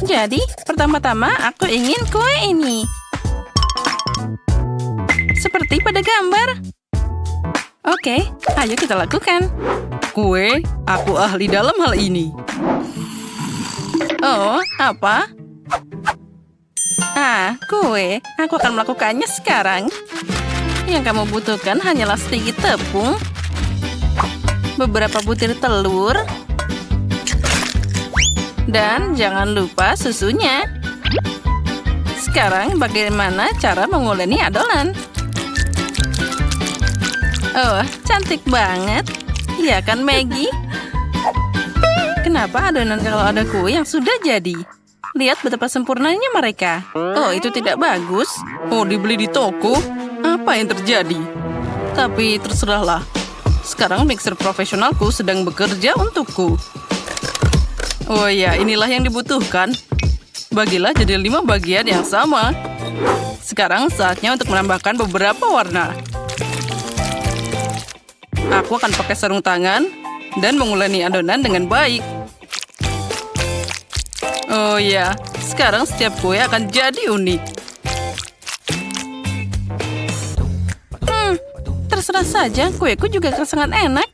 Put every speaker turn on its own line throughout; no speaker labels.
Jadi, pertama-tama aku ingin kue ini. Seperti pada gambar. Oke, ayo kita lakukan.
Kue, aku ahli dalam hal ini.
Oh, apa? Kue. Aku akan melakukannya sekarang. Yang kamu butuhkan hanyalah sedikit tepung, beberapa butir telur, dan jangan lupa susunya. Sekarang bagaimana cara menguleni adonan? Oh, cantik banget. Iya kan, Maggie? Kenapa adonan kalau ada kue yang sudah jadi? Lihat betapa sempurnanya mereka. Oh, itu tidak bagus.
Oh, dibeli di toko? Apa yang terjadi?
Tapi terserahlah. Sekarang mixer profesionalku sedang bekerja untukku.
Oh ya, inilah yang dibutuhkan. Bagilah jadi 5 bagian yang sama. Sekarang saatnya untuk menambahkan beberapa warna. Aku akan pakai sarung tangan dan menguleni adonan dengan baik. Oh ya, sekarang setiap kue akan jadi unik.
Terserah saja, kueku juga sangat enak.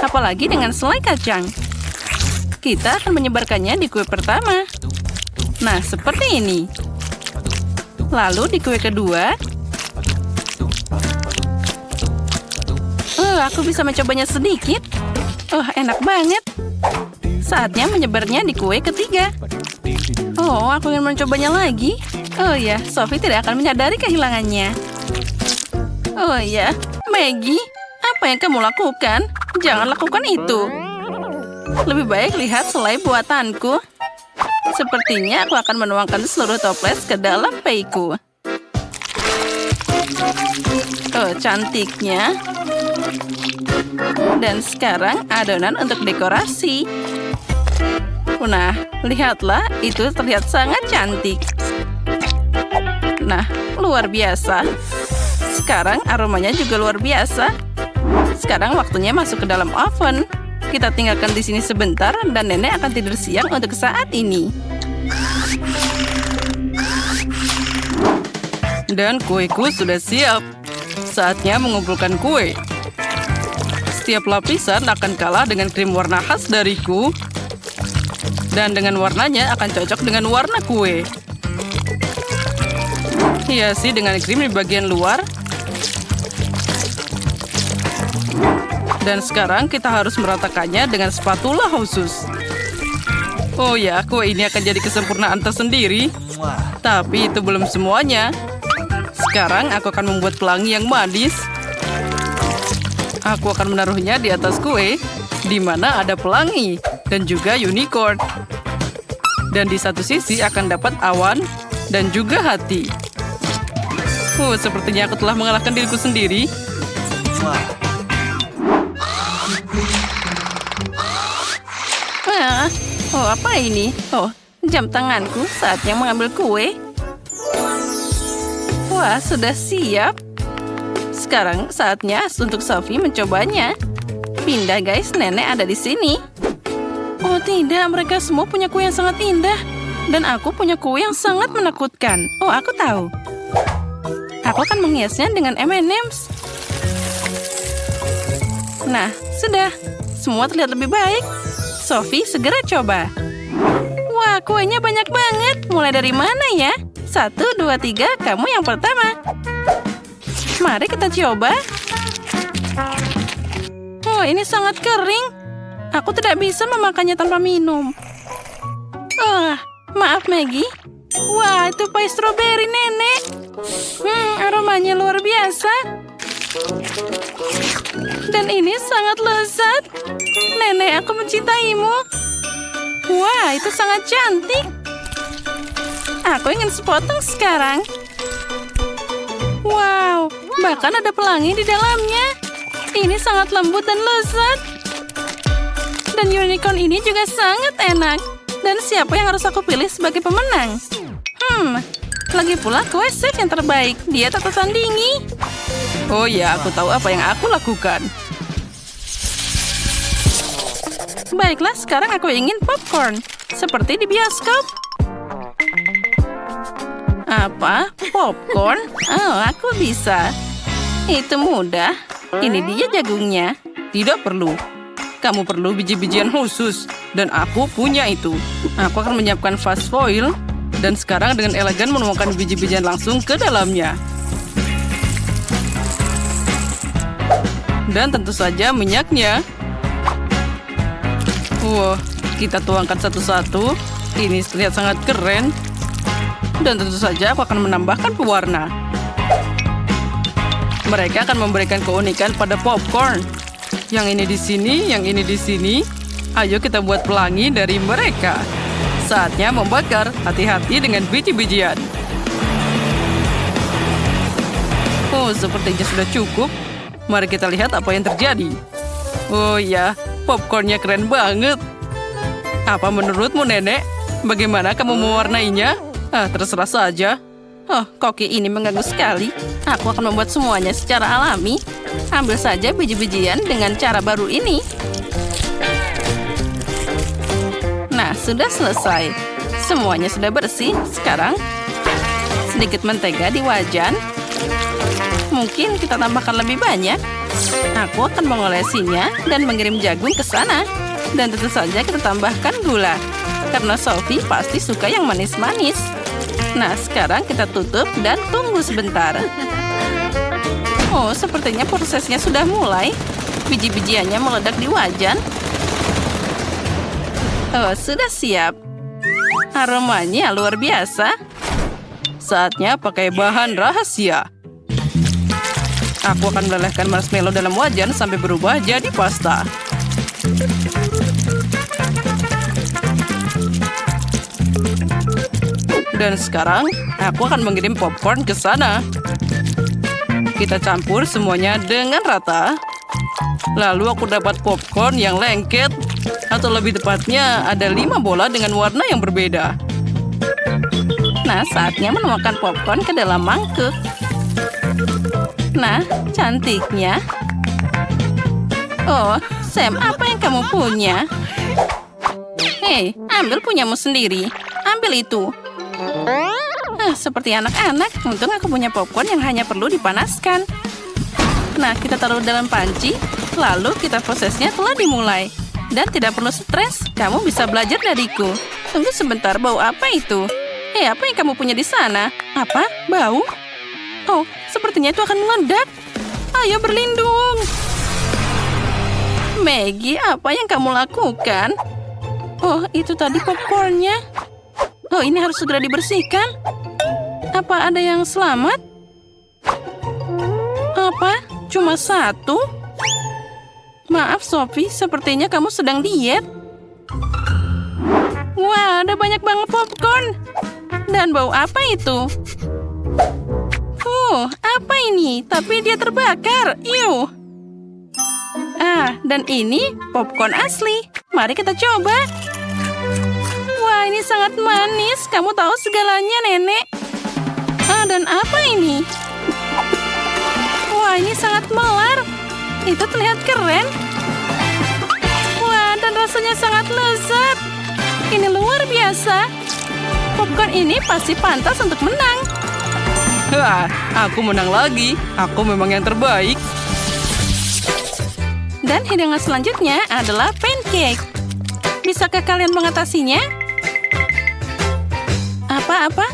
Apalagi dengan selai kacang. Kita akan menyebarkannya di kue pertama. Nah, seperti ini. Lalu di kue kedua. Aku bisa mencobanya sedikit. Enak banget. Saatnya menyebarnya di kue ketiga. Aku ingin mencobanya lagi. Oh ya, Sophie tidak akan menyadari kehilangannya. Oh ya, Maggie, apa yang kamu lakukan? Jangan lakukan itu. Lebih baik lihat selai buatanku. Sepertinya aku akan menuangkan seluruh toples ke dalam peiku. Oh, cantiknya. Dan sekarang adonan untuk dekorasi. Nah, lihatlah, itu terlihat sangat cantik. Nah, luar biasa. Sekarang aromanya juga luar biasa. Sekarang waktunya masuk ke dalam oven. Kita tinggalkan di sini sebentar dan nenek akan tidur siang untuk saat ini.
Dan kueku sudah siap. Saatnya mengumpulkan kue. Setiap lapisan akan kalah dengan krim warna khas dariku. Dan dengan warnanya akan cocok dengan warna kue. Hiasi dengan krim di bagian luar. Dan sekarang kita harus meratakannya dengan spatula khusus. Oh ya, kue ini akan jadi kesempurnaan tersendiri. Tapi itu belum semuanya. Sekarang aku akan membuat pelangi yang manis. Aku akan menaruhnya di atas kue, di mana ada pelangi dan juga unicorn. Dan di satu sisi akan dapat awan dan juga hati. Sepertinya aku telah mengalahkan diriku sendiri.
Apa ini? Jam tanganku saatnya mengambil kue. Wah, sudah siap. Sekarang saatnya untuk Sophie mencobanya. Pindah guys, nenek ada di sini. Oh tidak, mereka semua punya kue yang sangat indah. Dan aku punya kue yang sangat menakutkan. Oh, aku tahu. Aku akan menghiasnya dengan M&M's. Nah, sudah. Semua terlihat lebih baik. Sophie, segera coba. Wah, kuenya banyak banget. Mulai dari mana ya? 1, 2, 3, kamu yang pertama. Mari kita coba. Oh, ini sangat kering. Aku tidak bisa memakannya tanpa minum. Maaf Maggie. Wah, itu pie stroberi nenek. Aromanya luar biasa. Dan ini sangat lezat. Nenek, aku mencintaimu. Wah, itu sangat cantik. Aku ingin sepotong sekarang. Wow, bahkan ada pelangi di dalamnya. Ini sangat lembut dan lezat. Dan unicorn ini juga sangat enak. Dan siapa yang harus aku pilih sebagai pemenang? Lagi pula kue chef yang terbaik. Dia tak tersandingi.
Oh ya, aku tahu apa yang aku lakukan.
Baiklah, sekarang aku ingin popcorn. Seperti di bioskop. Apa? Popcorn? Oh, aku bisa. Itu mudah. Ini dia jagungnya.
Tidak perlu. Kamu perlu biji-bijian khusus. Dan aku punya itu. Aku akan menyiapkan fast foil. Dan sekarang dengan elegan menuangkan biji-bijian langsung ke dalamnya. Dan tentu saja minyaknya. Wah, kita tuangkan satu-satu. Ini terlihat sangat keren. Dan tentu saja aku akan menambahkan pewarna. Mereka akan memberikan keunikan pada popcorn. Yang ini di sini, yang ini di sini. Ayo kita buat pelangi dari mereka. Saatnya membakar. Hati-hati dengan biji-bijian. Oh, sepertinya sudah cukup. Mari kita lihat apa yang terjadi. Oh ya, popcornnya keren banget. Apa menurutmu, Nenek? Bagaimana kamu mewarnainya? Terserah saja.
Oh, koki ini mengganggu sekali. Aku akan membuat semuanya secara alami. Ambil saja biji-bijian dengan cara baru ini. Nah, sudah selesai. Semuanya sudah bersih. Sekarang, sedikit mentega di wajan. Mungkin kita tambahkan lebih banyak. Aku akan mengolesinya dan mengirim jagung ke sana. Dan tentu saja kita tambahkan gula. Karena Sophie pasti suka yang manis-manis. Nah, sekarang kita tutup dan tunggu sebentar. Oh, sepertinya prosesnya sudah mulai. Biji-bijiannya meledak di wajan. Oh, sudah siap. Aromanya luar biasa.
Saatnya pakai bahan rahasia. Aku akan melelehkan marshmallow dalam wajan sampai berubah jadi pasta. Dan sekarang, aku akan mengirim popcorn ke sana. Kita campur semuanya dengan rata. Lalu aku dapat popcorn yang lengket. Atau lebih tepatnya, ada 5 bola dengan warna yang berbeda.
Nah, saatnya menuangkan popcorn ke dalam mangkuk. Nah, cantiknya. Oh, Sam, apa yang kamu punya? Hei, ambil punyamu sendiri. Ambil itu. Seperti anak-anak, untung aku punya popcorn yang hanya perlu dipanaskan. Nah, kita taruh dalam panci, lalu kita prosesnya telah dimulai. Dan tidak perlu stres, kamu bisa belajar dariku. Tunggu sebentar, bau apa itu? Hei, apa yang kamu punya di sana? Apa? Bau? Oh, sepertinya itu akan meledak. Ayo berlindung. Maggie, apa yang kamu lakukan? Oh, itu tadi popcornnya. Oh, ini harus segera dibersihkan. Apa ada yang selamat? Apa? Cuma satu? Maaf, Sophie. Sepertinya kamu sedang diet. Wah, ada banyak banget popcorn. Dan bau apa itu? Apa ini? Tapi dia terbakar. Iuh. Dan ini popcorn asli. Mari kita coba. Wah, ini sangat manis. Kamu tahu segalanya, Nenek. Dan apa ini? Wah, ini sangat melar. Itu terlihat keren. Wah, dan rasanya sangat lezat. Ini luar biasa. Popcorn ini pasti pantas untuk menang.
Aku menang lagi. Aku memang yang terbaik.
Dan hidangan selanjutnya adalah pancake. Bisakah kalian mengatasinya? Apa-apa?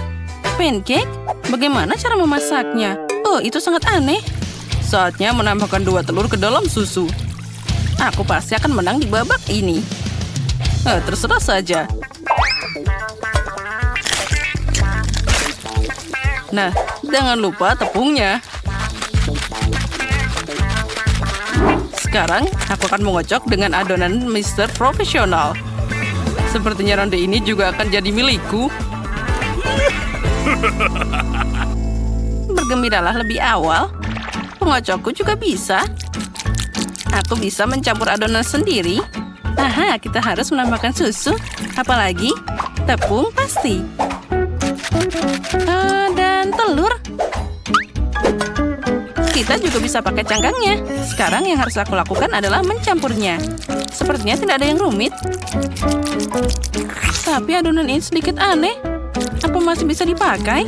Pancake? Bagaimana cara memasaknya? Oh, itu sangat aneh.
Saatnya menambahkan 2 telur ke dalam susu.
Aku pasti akan menang di babak ini.
Terserah saja. Nah, jangan lupa tepungnya. Sekarang, aku akan mengocok dengan adonan Mr. Profesional. Sepertinya ronde ini juga akan jadi milikku.
Bergembiralah lebih awal. Pengocokku juga bisa. Aku bisa mencampur adonan sendiri. Aha, kita harus menambahkan susu. Apalagi tepung pasti. Dan telur. Kita juga bisa pakai cangkangnya. Sekarang yang harus aku lakukan adalah mencampurnya. Sepertinya tidak ada yang rumit. Tapi adonan ini sedikit aneh. Apa masih bisa dipakai?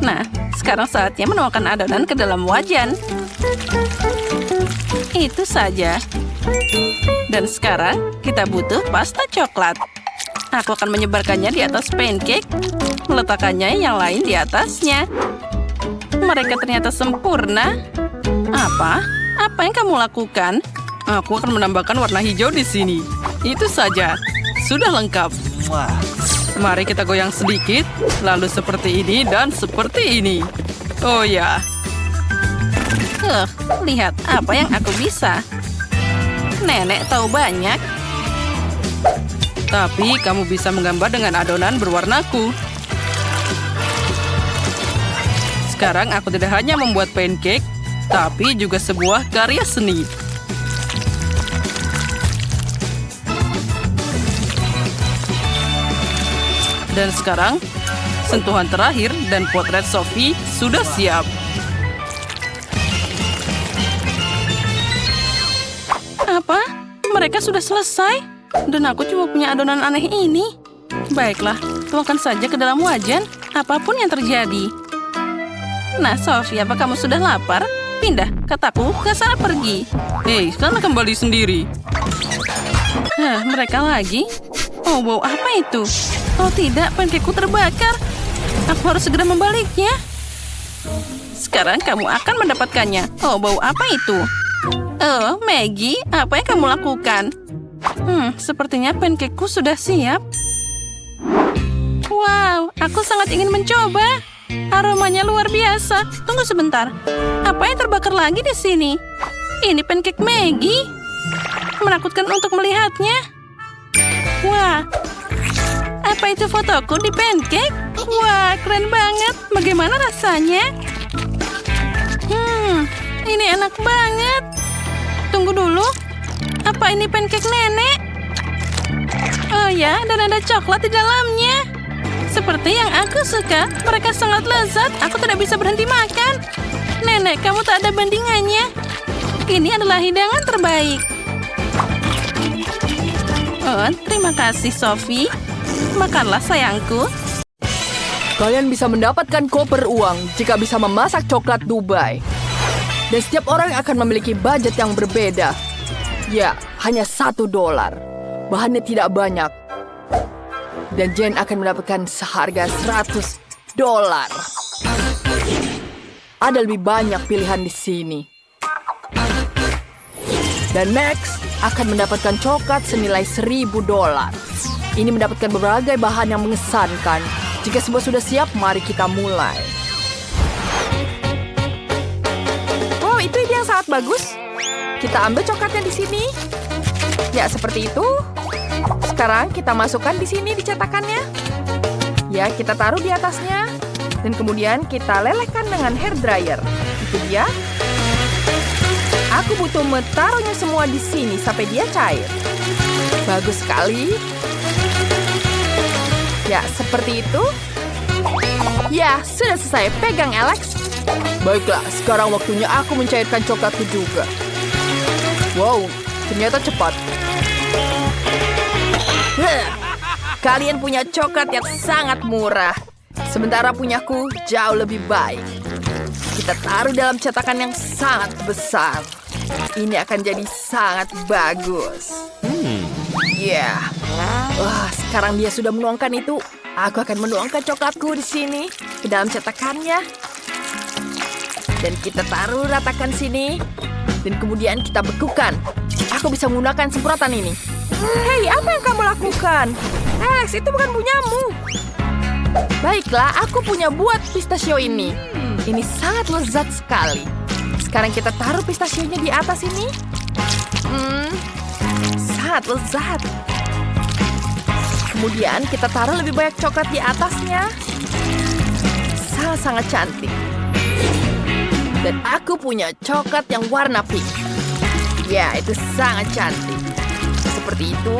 Nah, sekarang saatnya menuangkan adonan ke dalam wajan. Itu saja. Dan sekarang kita butuh pasta coklat. Aku akan menyebarkannya di atas pancake, meletakkannya yang lain di atasnya. Mereka ternyata sempurna. Apa? Apa yang kamu lakukan?
Aku akan menambahkan warna hijau di sini. Itu saja. Sudah lengkap. Mari kita goyang sedikit, lalu seperti ini dan seperti ini. Oh ya,
Lihat apa yang aku bisa. Nenek tahu banyak.
tapi kamu bisa menggambar dengan adonan berwarnaku. Sekarang aku tidak hanya membuat pancake, tapi juga sebuah karya seni. Dan sekarang, sentuhan terakhir dan potret Sophie sudah siap.
Apa? Mereka sudah selesai? Dan aku cuma punya adonan aneh ini. Baiklah, tuangkan saja ke dalam wajan, apapun yang terjadi. Nah, Sophie, apa kamu sudah lapar? Pindah, kataku, ke sana pergi.
Hei, sana kembali sendiri.
Mereka lagi? Oh, bau apa itu? Oh tidak, pancakeku terbakar. Aku harus segera membaliknya. Sekarang kamu akan mendapatkannya. Oh, bau apa itu? Oh, Maggie, apa yang kamu lakukan? Sepertinya pancakeku sudah siap. Wow, aku sangat ingin mencoba. Aromanya luar biasa. Tunggu sebentar. Apa yang terbakar lagi di sini? Ini pancake Maggie. Menakutkan untuk melihatnya. Wah, apa itu fotoku di pancake? Wah, keren banget. Bagaimana rasanya? Ini enak banget. Tunggu dulu. Apa ini pancake nenek? Oh ya, dan ada coklat di dalamnya. Seperti yang aku suka. Mereka sangat lezat. Aku tidak bisa berhenti makan. Nenek, kamu tak ada bandingannya. Ini adalah hidangan terbaik. Oh, terima kasih, Sophie. Makanlah, sayangku.
Kalian bisa mendapatkan koper uang jika bisa memasak coklat Dubai. Dan setiap orang akan memiliki budget yang berbeda. Ya, hanya $1. Bahannya tidak banyak. Dan Jane akan mendapatkan seharga $100. Ada lebih banyak pilihan di sini. Dan Max akan mendapatkan coklat senilai $1.000. Ini mendapatkan berbagai bahan yang mengesankan. Jika semua sudah siap, mari kita mulai. Oh, itu ide yang sangat bagus. Kita ambil coklatnya di sini. Ya, seperti itu. Sekarang kita masukkan di sini di cetakannya. Ya, kita taruh di atasnya. Dan kemudian kita lelehkan dengan hair dryer. Itu dia. Aku butuh taruhnya semua di sini sampai dia cair. Bagus sekali. Ya, seperti itu. Ya, sudah selesai. Pegang, Alex. Baiklah, sekarang waktunya aku mencairkan coklatku juga. Wow, ternyata cepat. Kalian punya coklat yang sangat murah. Sementara punyaku jauh lebih baik. Kita taruh dalam cetakan yang sangat besar. Ini akan jadi sangat bagus. Ya. Wah, sekarang dia sudah menuangkan itu. Aku akan menuangkan coklatku di sini ke dalam cetakannya. Dan kita taruh ratakan sini. Dan kemudian kita bekukan. Aku bisa menggunakan semprotan ini. Hei, apa yang kamu lakukan? Alex, itu bukan punyamu. Baiklah, aku punya buat pistachio ini. Ini sangat lezat sekali. Sekarang kita taruh pistachionya di atas ini. Sangat lezat. Kemudian kita taruh lebih banyak coklat di atasnya. Sangat-sangat cantik. Dan aku punya coklat yang warna pink. Ya, itu sangat cantik. Seperti itu.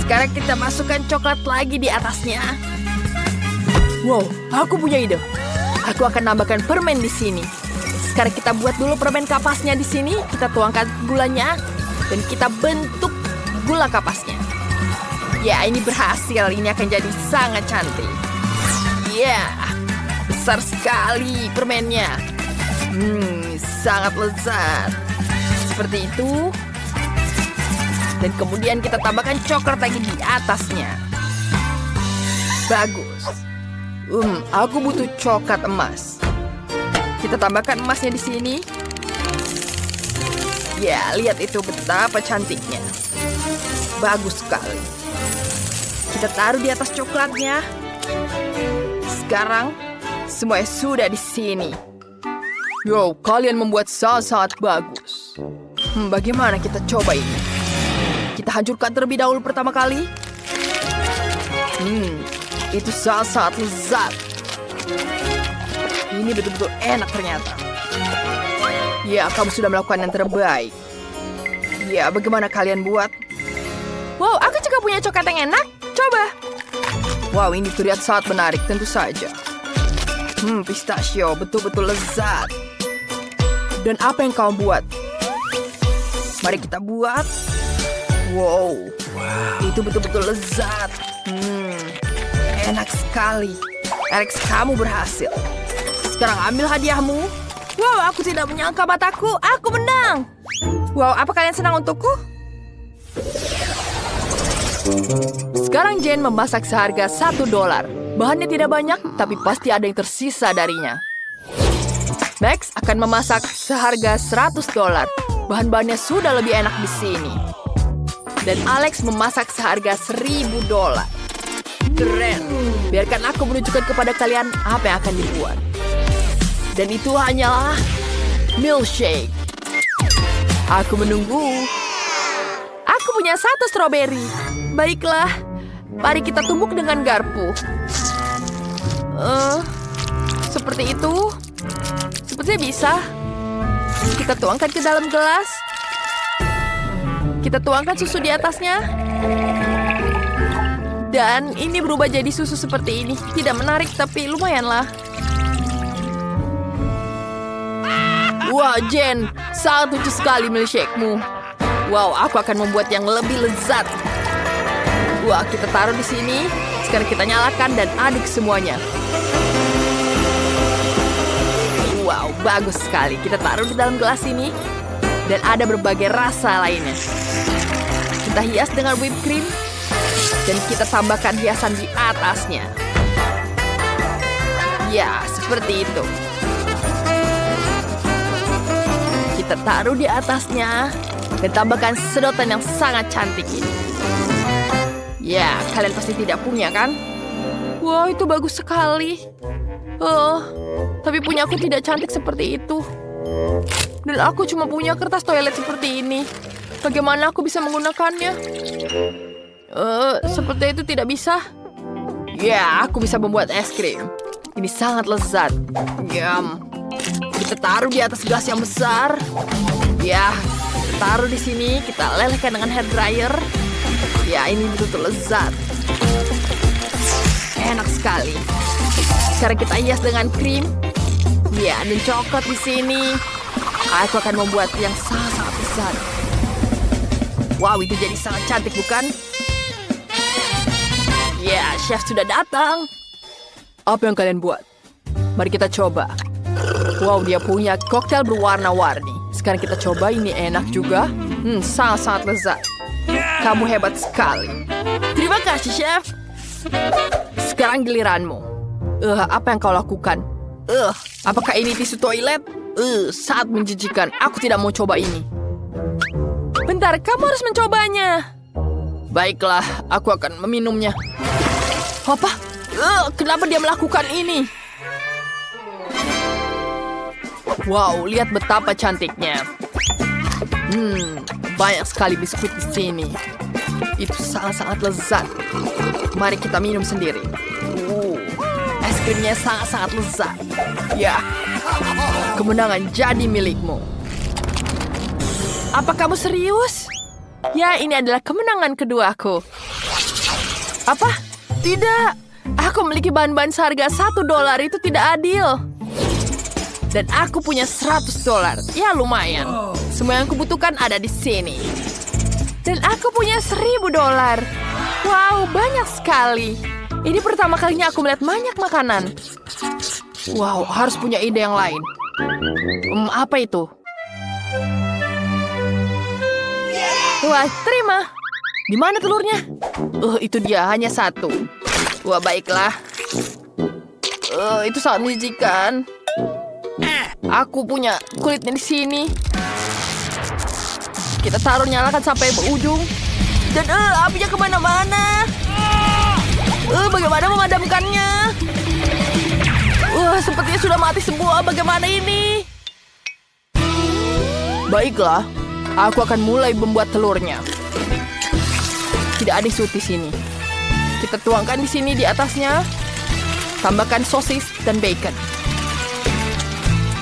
Sekarang kita masukkan coklat lagi di atasnya. Wow, aku punya ide. Aku akan nambahkan permen di sini. Sekarang kita buat dulu permen kapasnya di sini. Kita tuangkan gulanya. Dan kita bentuk gula kapasnya. Ya, ini berhasil. Ini akan jadi sangat cantik. Iya, besar sekali permennya. Sangat lezat. Seperti itu. Dan kemudian kita tambahkan coklat lagi di atasnya. Bagus. Aku butuh coklat emas. Kita tambahkan emasnya di sini. Ya, lihat itu betapa cantiknya. Bagus sekali. Kita taruh di atas coklatnya. Sekarang, semuanya sudah di sini. Yo, kalian membuat sangat bagus. Bagaimana kita coba ini? Kita hancurkan terlebih dahulu pertama kali. Itu sangat lezat. Ini betul-betul enak ternyata. Ya, kamu sudah melakukan yang terbaik. Ya, bagaimana kalian buat? Wow, aku juga punya coklat yang enak. Coba. Wow, ini terlihat sangat menarik, tentu saja. Pistachio, betul-betul lezat. Dan apa yang kamu buat? Mari kita buat. Wow. Itu betul-betul lezat. Enak sekali. Alex, kamu berhasil. Sekarang ambil hadiahmu. Wow, aku tidak menyangka mataku. Aku menang. Wow, apa kalian senang untukku? Sekarang Jane memasak seharga $1. Bahannya tidak banyak, tapi pasti ada yang tersisa darinya. Max akan memasak seharga $100. Bahan-bahannya sudah lebih enak di sini. Dan Alex memasak seharga $1.000. Keren. Biarkan aku menunjukkan kepada kalian apa yang akan dibuat. Dan itu hanyalah milkshake. Aku menunggu. Aku punya 1 stroberi. Baiklah, mari kita tumbuk dengan garpu. Seperti itu. Sepertinya bisa. Kita tuangkan ke dalam gelas. Kita tuangkan susu di atasnya. Dan ini berubah jadi susu seperti ini. Tidak menarik, tapi lumayanlah. Wah, Jen, sangat lucu sekali milkshake-mu. Wow, aku akan membuat yang lebih lezat. Wah, kita taruh di sini. Sekarang kita nyalakan dan aduk semuanya. Wow, bagus sekali. Kita taruh di dalam gelas ini. Dan ada berbagai rasa lainnya. Kita hias dengan whipped cream. Dan kita tambahkan hiasan di atasnya. Ya, seperti itu. Kita taruh di atasnya. Dan tambahkan sedotan yang sangat cantik ini. Ya, kalian pasti tidak punya kan? Wow, itu bagus sekali. Tapi punya aku tidak cantik seperti itu. Dan aku cuma punya kertas toilet seperti ini. Bagaimana aku bisa menggunakannya? Seperti itu tidak bisa. Ya, aku bisa membuat es krim. Ini sangat lezat. Yum. Kita taruh di atas gelas yang besar. Ya, kita taruh di sini. Kita lelehkan dengan hair dryer. Ya, ini betul-betul lezat. Enak sekali. Sekarang kita hias dengan krim. Ya, dan coklat di sini. Aku akan membuat yang sangat besar. Wow, itu jadi sangat cantik, bukan? Ya, chef sudah datang. Apa yang kalian buat? Mari kita coba. Wow, dia punya koktail berwarna-warni. Sekarang kita coba, ini enak juga. Sangat lezat. Kamu hebat sekali. Terima kasih, chef. Sekarang giliranmu. Apa yang kau lakukan? Apakah ini tisu toilet? Sangat menjijikan. Aku tidak mau coba ini. Bentar, kamu harus mencobanya. Baiklah, aku akan meminumnya. Apa? Kenapa dia melakukan ini? Wow, lihat betapa cantiknya. Banyak sekali biskuit di sini. Itu sangat lezat. Mari kita minum sendiri. Es krimnya sangat lezat. Ya, kemenangan jadi milikmu. Apa kamu serius? Ya, ini adalah kemenangan keduaku. Apa? Tidak. Aku memiliki bahan-bahan seharga $1. Itu tidak adil. Dan aku punya $100. Ya, lumayan. Semua yang kubutuhkan ada di sini. Dan aku punya $1.000. Wow, banyak sekali. Ini pertama kalinya aku melihat banyak makanan. Wow, harus punya ide yang lain. Apa itu? Wah, terima. Di mana telurnya? Itu dia, hanya satu. Wah, baiklah. Itu sangat menjijikan. Aku punya kulitnya di sini. Kita taruh, nyalakan sampai berujung. Dan apinya kemana-mana. Bagaimana memadamkannya? Sepertinya sudah mati semua. Bagaimana ini? Baiklah, aku akan mulai membuat telurnya. Tidak ada sut di sini. Kita tuangkan di sini di atasnya. Tambahkan sosis dan bacon.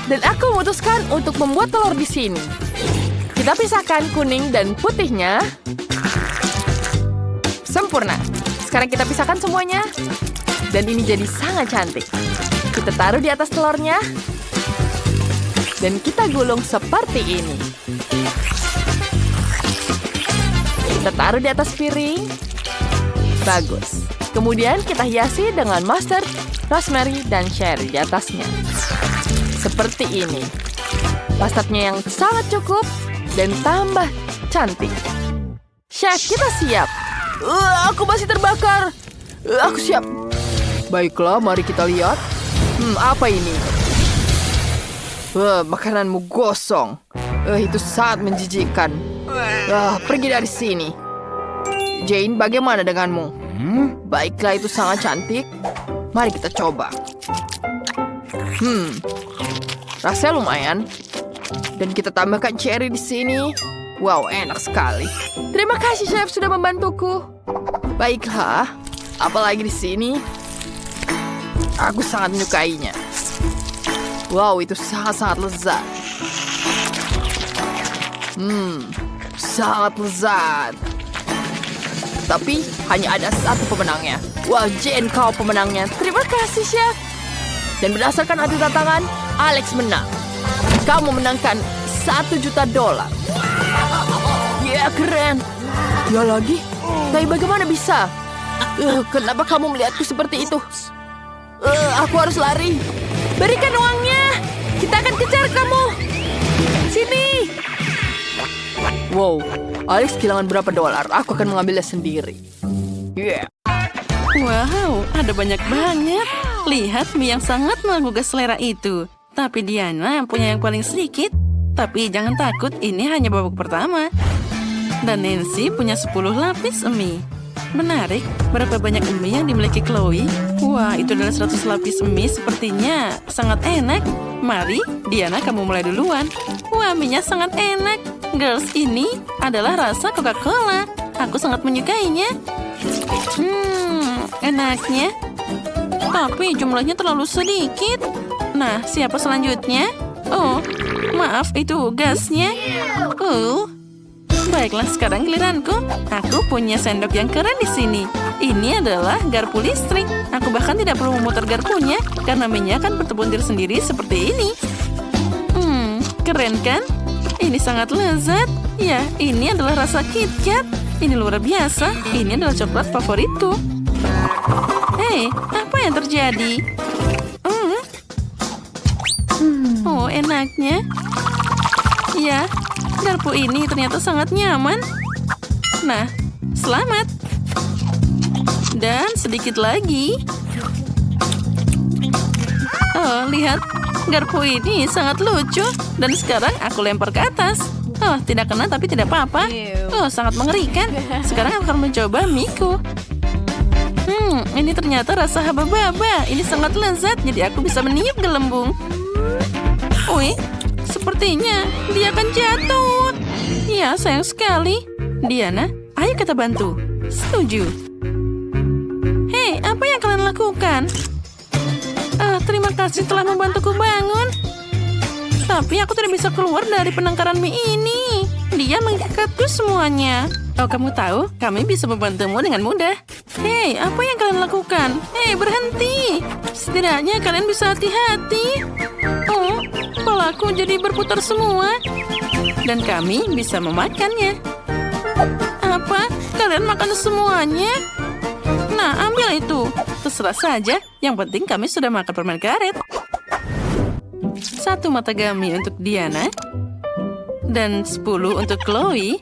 Dan aku memutuskan untuk membuat telur di sini. Kita pisahkan kuning dan putihnya. Sempurna. Sekarang kita pisahkan semuanya. Dan ini jadi sangat cantik. Kita taruh di atas telurnya. Dan kita gulung seperti ini. Kita taruh di atas piring. Bagus. Kemudian kita hiasi dengan mustard, rosemary, dan cherry di atasnya. Seperti ini. Mustardnya yang sangat cukup dan tambah cantik. Chef, kita siap. Aku masih terbakar. Aku siap. Baiklah, mari kita lihat. Apa ini? Makananmu gosong. Itu sangat menjijikkan. Pergi dari sini. Jane, bagaimana denganmu? Baiklah, itu sangat cantik. Mari kita coba. Rasanya lumayan. Dan kita tambahkan cherry di sini. Wow, enak sekali. Terima kasih, Chef, sudah membantuku. Baiklah, apalagi di sini? Aku sangat menyukainya. Wow, itu sangat-sangat lezat. Sangat lezat. Tapi hanya ada satu pemenangnya. Wah, Jane, kau pemenangnya. Terima kasih, Chef. Dan berdasarkan adu tantangan, Alex menang. Kau memenangkan $1 juta. Ya, keren. Ya lagi? Tapi bagaimana bisa? Kenapa kamu melihatku seperti itu? Aku harus lari. Berikan uangnya. Kita akan kejar kamu. Sini. Wow, Alex kehilangan berapa $? Aku akan mengambilnya sendiri. Yeah.
Wow, ada banyak banget. Lihat mie yang sangat menggugah selera itu. Tapi Diana punya yang paling sedikit. Tapi jangan takut, ini hanya babak pertama. Dan Nancy punya 10 lapis mie. Menarik, berapa banyak mie yang dimiliki Chloe? Wah, itu adalah 100 lapis mie, sepertinya sangat enak. Mari, Diana, kamu mulai duluan. Wah, mie-nya sangat enak. Girls, ini adalah rasa Coca-Cola. Aku sangat menyukainya. Enaknya. Tapi jumlahnya terlalu sedikit. Nah, siapa selanjutnya? Oh, maaf, itu gasnya. Baiklah, sekarang giliranku. Aku punya sendok yang keren di sini. Ini adalah garpu listrik. Aku bahkan tidak perlu memutar garpunya karena minyak akan bertebuntir sendiri seperti ini. Keren kan? Ini sangat lezat. Ya, ini adalah rasa KitKat. Ini luar biasa. Ini adalah coklat favoritku. Hei, apa yang terjadi? Oh, enaknya. Ya, garpu ini ternyata sangat nyaman. Nah, selamat. Dan sedikit lagi. Oh, lihat. Garpu ini sangat lucu. Dan sekarang aku lempar ke atas. Oh, tidak kena tapi tidak apa-apa. Oh, sangat mengerikan. Sekarang aku akan mencoba miku. Ini ternyata rasa haba-baba. Ini sangat lezat, jadi aku bisa meniup gelembung. Wih, sepertinya dia akan jatuh. Ya, sayang sekali. Diana, ayo kita bantu. Setuju. Hei, apa yang kalian lakukan? Terima kasih telah membantuku bangun. Tapi aku tidak bisa keluar dari penangkaran mie ini. Dia mengikatku semuanya. Oh, kamu tahu, kami bisa membantumu dengan mudah. Hei, apa yang kalian lakukan? Hei, berhenti. Setidaknya kalian bisa hati-hati. Oh, kepalaku jadi berputar semua. Dan kami bisa memakannya. Apa? Kalian makan semuanya? Nah, ambil itu. Terserah saja. Yang penting kami sudah makan permen karet. 1 mata gummy untuk Diana. Dan 10 untuk Chloe.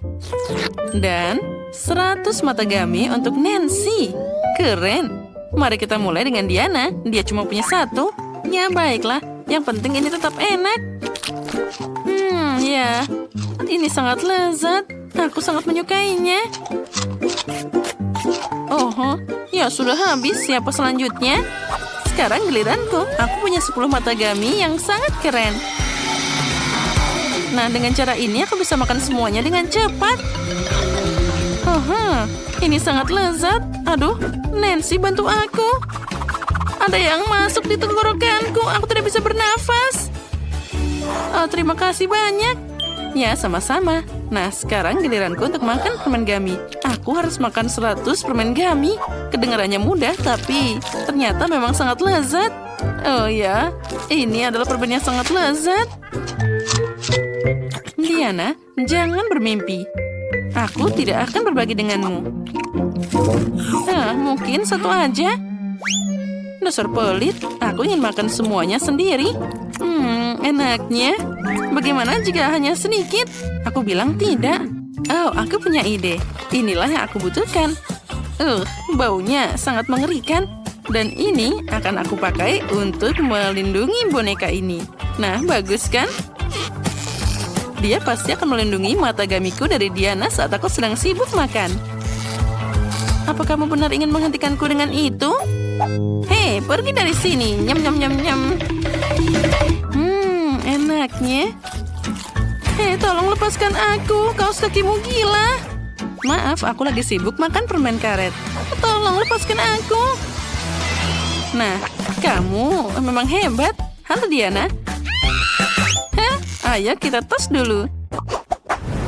Dan 100 mata gummy untuk Nancy. Keren. Mari kita mulai dengan Diana. Dia cuma punya 1. Ya, baiklah. Yang penting ini tetap enak. Ya. Ini sangat lezat. Aku sangat menyukainya. Oh, ya sudah habis. Siapa selanjutnya? Sekarang giliranku. Aku punya 10 mata gummy yang sangat keren. Nah, dengan cara ini aku bisa makan semuanya dengan cepat. Ini sangat lezat. Aduh, Nancy bantu aku. Ada yang masuk di tenggorokanku. Aku tidak bisa bernafas. Oh, terima kasih banyak. Ya, sama-sama. Nah, sekarang giliranku untuk makan permen gummy. Aku harus makan 100 permen gummy. Kedengarannya mudah, tapi ternyata memang sangat lezat. Oh ya, ini adalah permen yang sangat lezat. Diana, jangan bermimpi. Aku tidak akan berbagi denganmu. Mungkin 1 aja. Dasar pelit, aku ingin makan semuanya sendiri. Enaknya. Bagaimana jika hanya sedikit? Aku bilang tidak. Oh, aku punya ide. Inilah yang aku butuhkan. Baunya sangat mengerikan. Dan ini akan aku pakai untuk melindungi boneka ini. Nah, bagus kan? Dia pasti akan melindungi mata gamiku dari Diana saat aku sedang sibuk makan. Apa kamu benar ingin menghentikanku dengan itu? Hei, pergi dari sini. Nyam, nyam, nyam, nyam. Enaknya. Hei, tolong lepaskan aku. Kaos kakimu gila. Maaf, aku lagi sibuk makan permen karet. Tolong lepaskan aku. Nah, kamu memang hebat. Halo, Diana. Ayo kita tos dulu.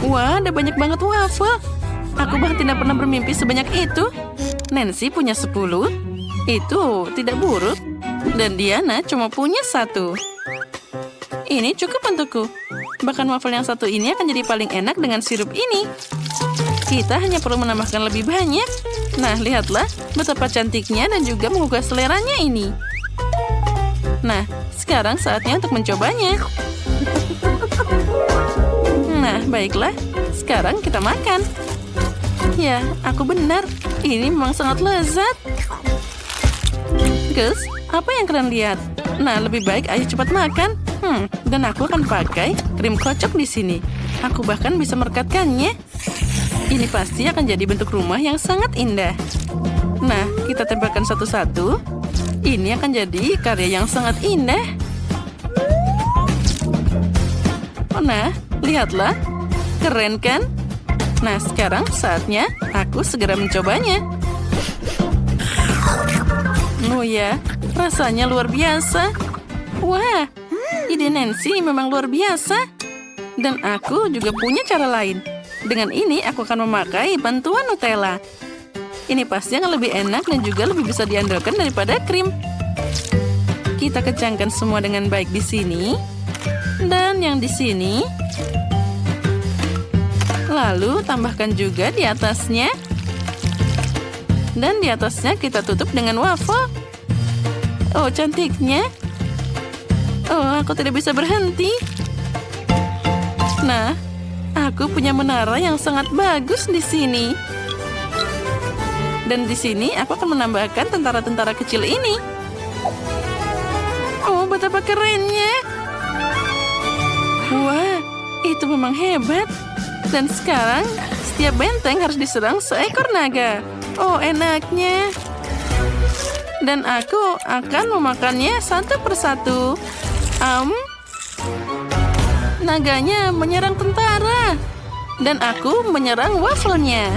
Wah, ada banyak banget waffle. Aku bahkan tidak pernah bermimpi sebanyak itu. Nancy punya 10. Itu tidak buruk. Dan Diana cuma punya 1. Ini cukup untukku. Bahkan waffle yang 1 ini akan jadi paling enak dengan sirup ini. Kita hanya perlu menambahkan lebih banyak. Nah, lihatlah betapa cantiknya dan juga menggugah seleranya ini. Nah, sekarang saatnya untuk mencobanya. Nah, baiklah. Sekarang kita makan. Ya, aku benar. Ini memang sangat lezat. Gus, apa yang kalian lihat? Nah, lebih baik ayo cepat makan. Dan aku akan pakai krim kocok di sini. Aku bahkan bisa merekatkannya. Ini pasti akan jadi bentuk rumah yang sangat indah. Nah, kita tempelkan satu-satu. Ini akan jadi karya yang sangat indah. Nah, lihatlah. Keren kan? Nah, sekarang saatnya aku segera mencobanya. Oh ya, rasanya luar biasa. Wah, ide Nancy memang luar biasa. Dan aku juga punya cara lain. Dengan ini aku akan memakai bantuan Nutella. Ini pasti akan lebih enak dan juga lebih bisa diandalkan daripada krim. Kita kencangkan semua dengan baik di sini. Dan yang di sini. Lalu tambahkan juga di atasnya. Dan di atasnya kita tutup dengan waffle. Oh, cantiknya. Oh, aku tidak bisa berhenti. Nah, aku punya menara yang sangat bagus di sini. Dan di sini aku akan menambahkan tentara-tentara kecil ini. Oh, betapa kerennya. Wah, itu memang hebat. Dan sekarang, setiap benteng harus diserang seekor naga. Oh, enaknya. Dan aku akan memakannya satu persatu. Naganya menyerang tentara. Dan aku menyerang wafelnya.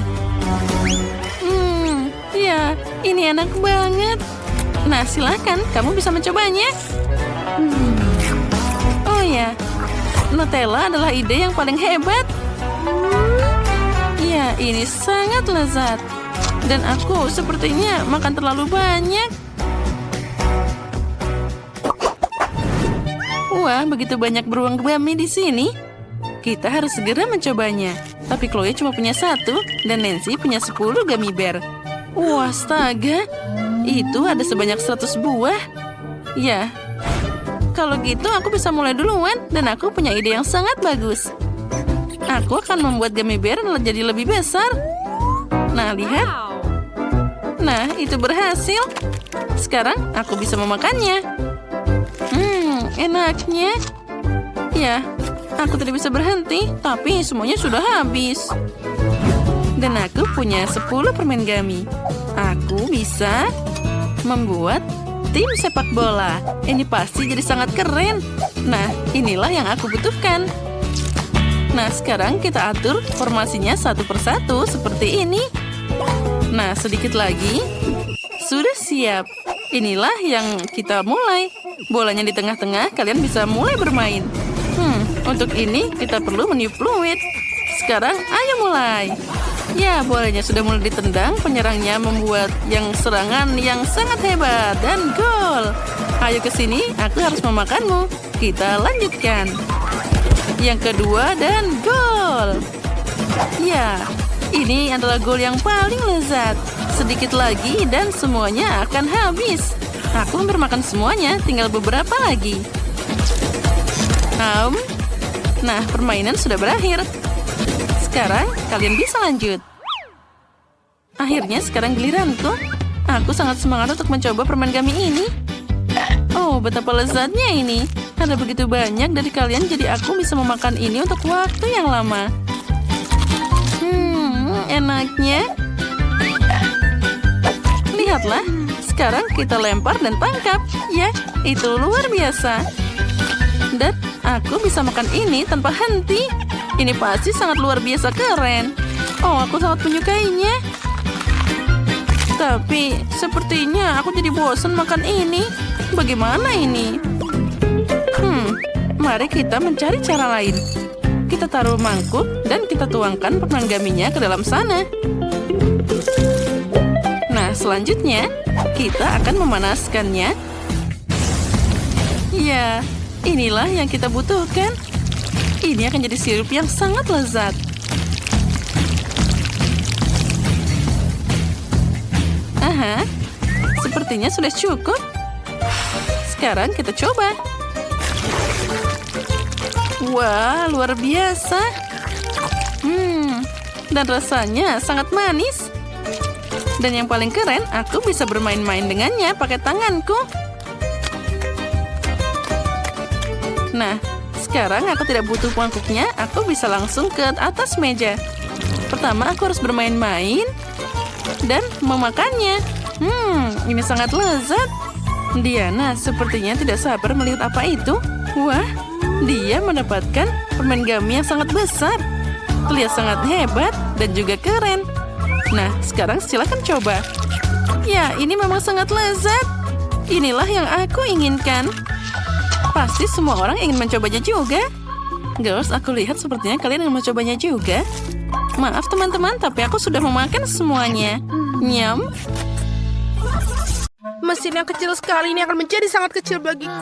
Ya, ini enak banget. Nah, silakan, kamu bisa mencobanya. Oh ya, Nutella adalah ide yang paling hebat. Ya, ini sangat lezat. Dan aku sepertinya makan terlalu banyak. Wah, begitu banyak beruang gummy di sini. Kita harus segera mencobanya. Tapi Chloe cuma punya 1 dan Nancy punya 10 gummy bear. Wah, astaga. Itu ada sebanyak 100 buah. Ya, kalau gitu aku bisa mulai duluan. Dan aku punya ide yang sangat bagus. Aku akan membuat gummy bear jadi lebih besar. Nah, lihat. Nah, itu berhasil. Sekarang aku bisa memakannya. Enaknya. Ya, aku tidak bisa berhenti. Tapi semuanya sudah habis. Dan aku punya 10 permen gummy. Aku bisa membuat tim sepak bola. Ini pasti jadi sangat keren. Nah, inilah yang aku butuhkan. Nah, sekarang kita atur formasinya satu persatu seperti ini. Nah, sedikit lagi. Sudah siap. Inilah yang kita mulai. Bolanya di tengah-tengah, kalian bisa mulai bermain. Untuk ini kita perlu meniup fluid. Sekarang, ayo mulai. Ya, bolanya sudah mulai ditendang. Penyerangnya membuat serangan yang sangat hebat. Dan gol. Ayo ke sini, aku harus memakanmu. Kita lanjutkan. Yang kedua dan gol. Ya, ini adalah gol yang paling lezat. Sedikit lagi dan semuanya akan habis. Aku hampir makan semuanya, tinggal beberapa lagi. Nah, permainan sudah berakhir. Sekarang kalian bisa lanjut. Akhirnya sekarang giliranku. Aku sangat semangat untuk mencoba permen gummy ini. Oh, betapa lezatnya ini. Ada begitu banyak dari kalian, jadi aku bisa memakan ini untuk waktu yang lama. Enaknya. Lihatlah, sekarang kita lempar dan tangkap. Ya, itu luar biasa. Dan aku bisa makan ini tanpa henti. Ini pasti sangat luar biasa keren. Oh, aku sangat menyukainya. Tapi, sepertinya aku jadi bosan makan ini. Bagaimana ini? Mari kita mencari cara lain. Kita taruh mangkuk dan kita tuangkan permen gummy-nya ke dalam sana. Nah, selanjutnya kita akan memanaskannya. Ya, inilah yang kita butuhkan. Ini akan jadi sirup yang sangat lezat. Aha, sepertinya sudah cukup. Sekarang kita coba. Wah, luar biasa. Dan rasanya sangat manis. Dan yang paling keren, aku bisa bermain-main dengannya pakai tanganku. Nah, sekarang aku tidak butuh mangkuknya, aku bisa langsung ke atas meja. Pertama, aku harus bermain-main dan memakannya. Ini sangat lezat. Diana sepertinya tidak sabar melihat apa itu. Wah, dia mendapatkan permen gummy yang sangat besar. Terlihat sangat hebat dan juga keren. Nah, sekarang silakan coba. Ya, ini memang sangat lezat. Inilah yang aku inginkan. Pasti semua orang ingin mencobanya juga. Girls, aku lihat sepertinya kalian ingin mencobanya juga. Maaf teman-teman, tapi aku sudah memakan semuanya. Nyam.
Mesin yang kecil sekali ini akan menjadi sangat kecil bagiku.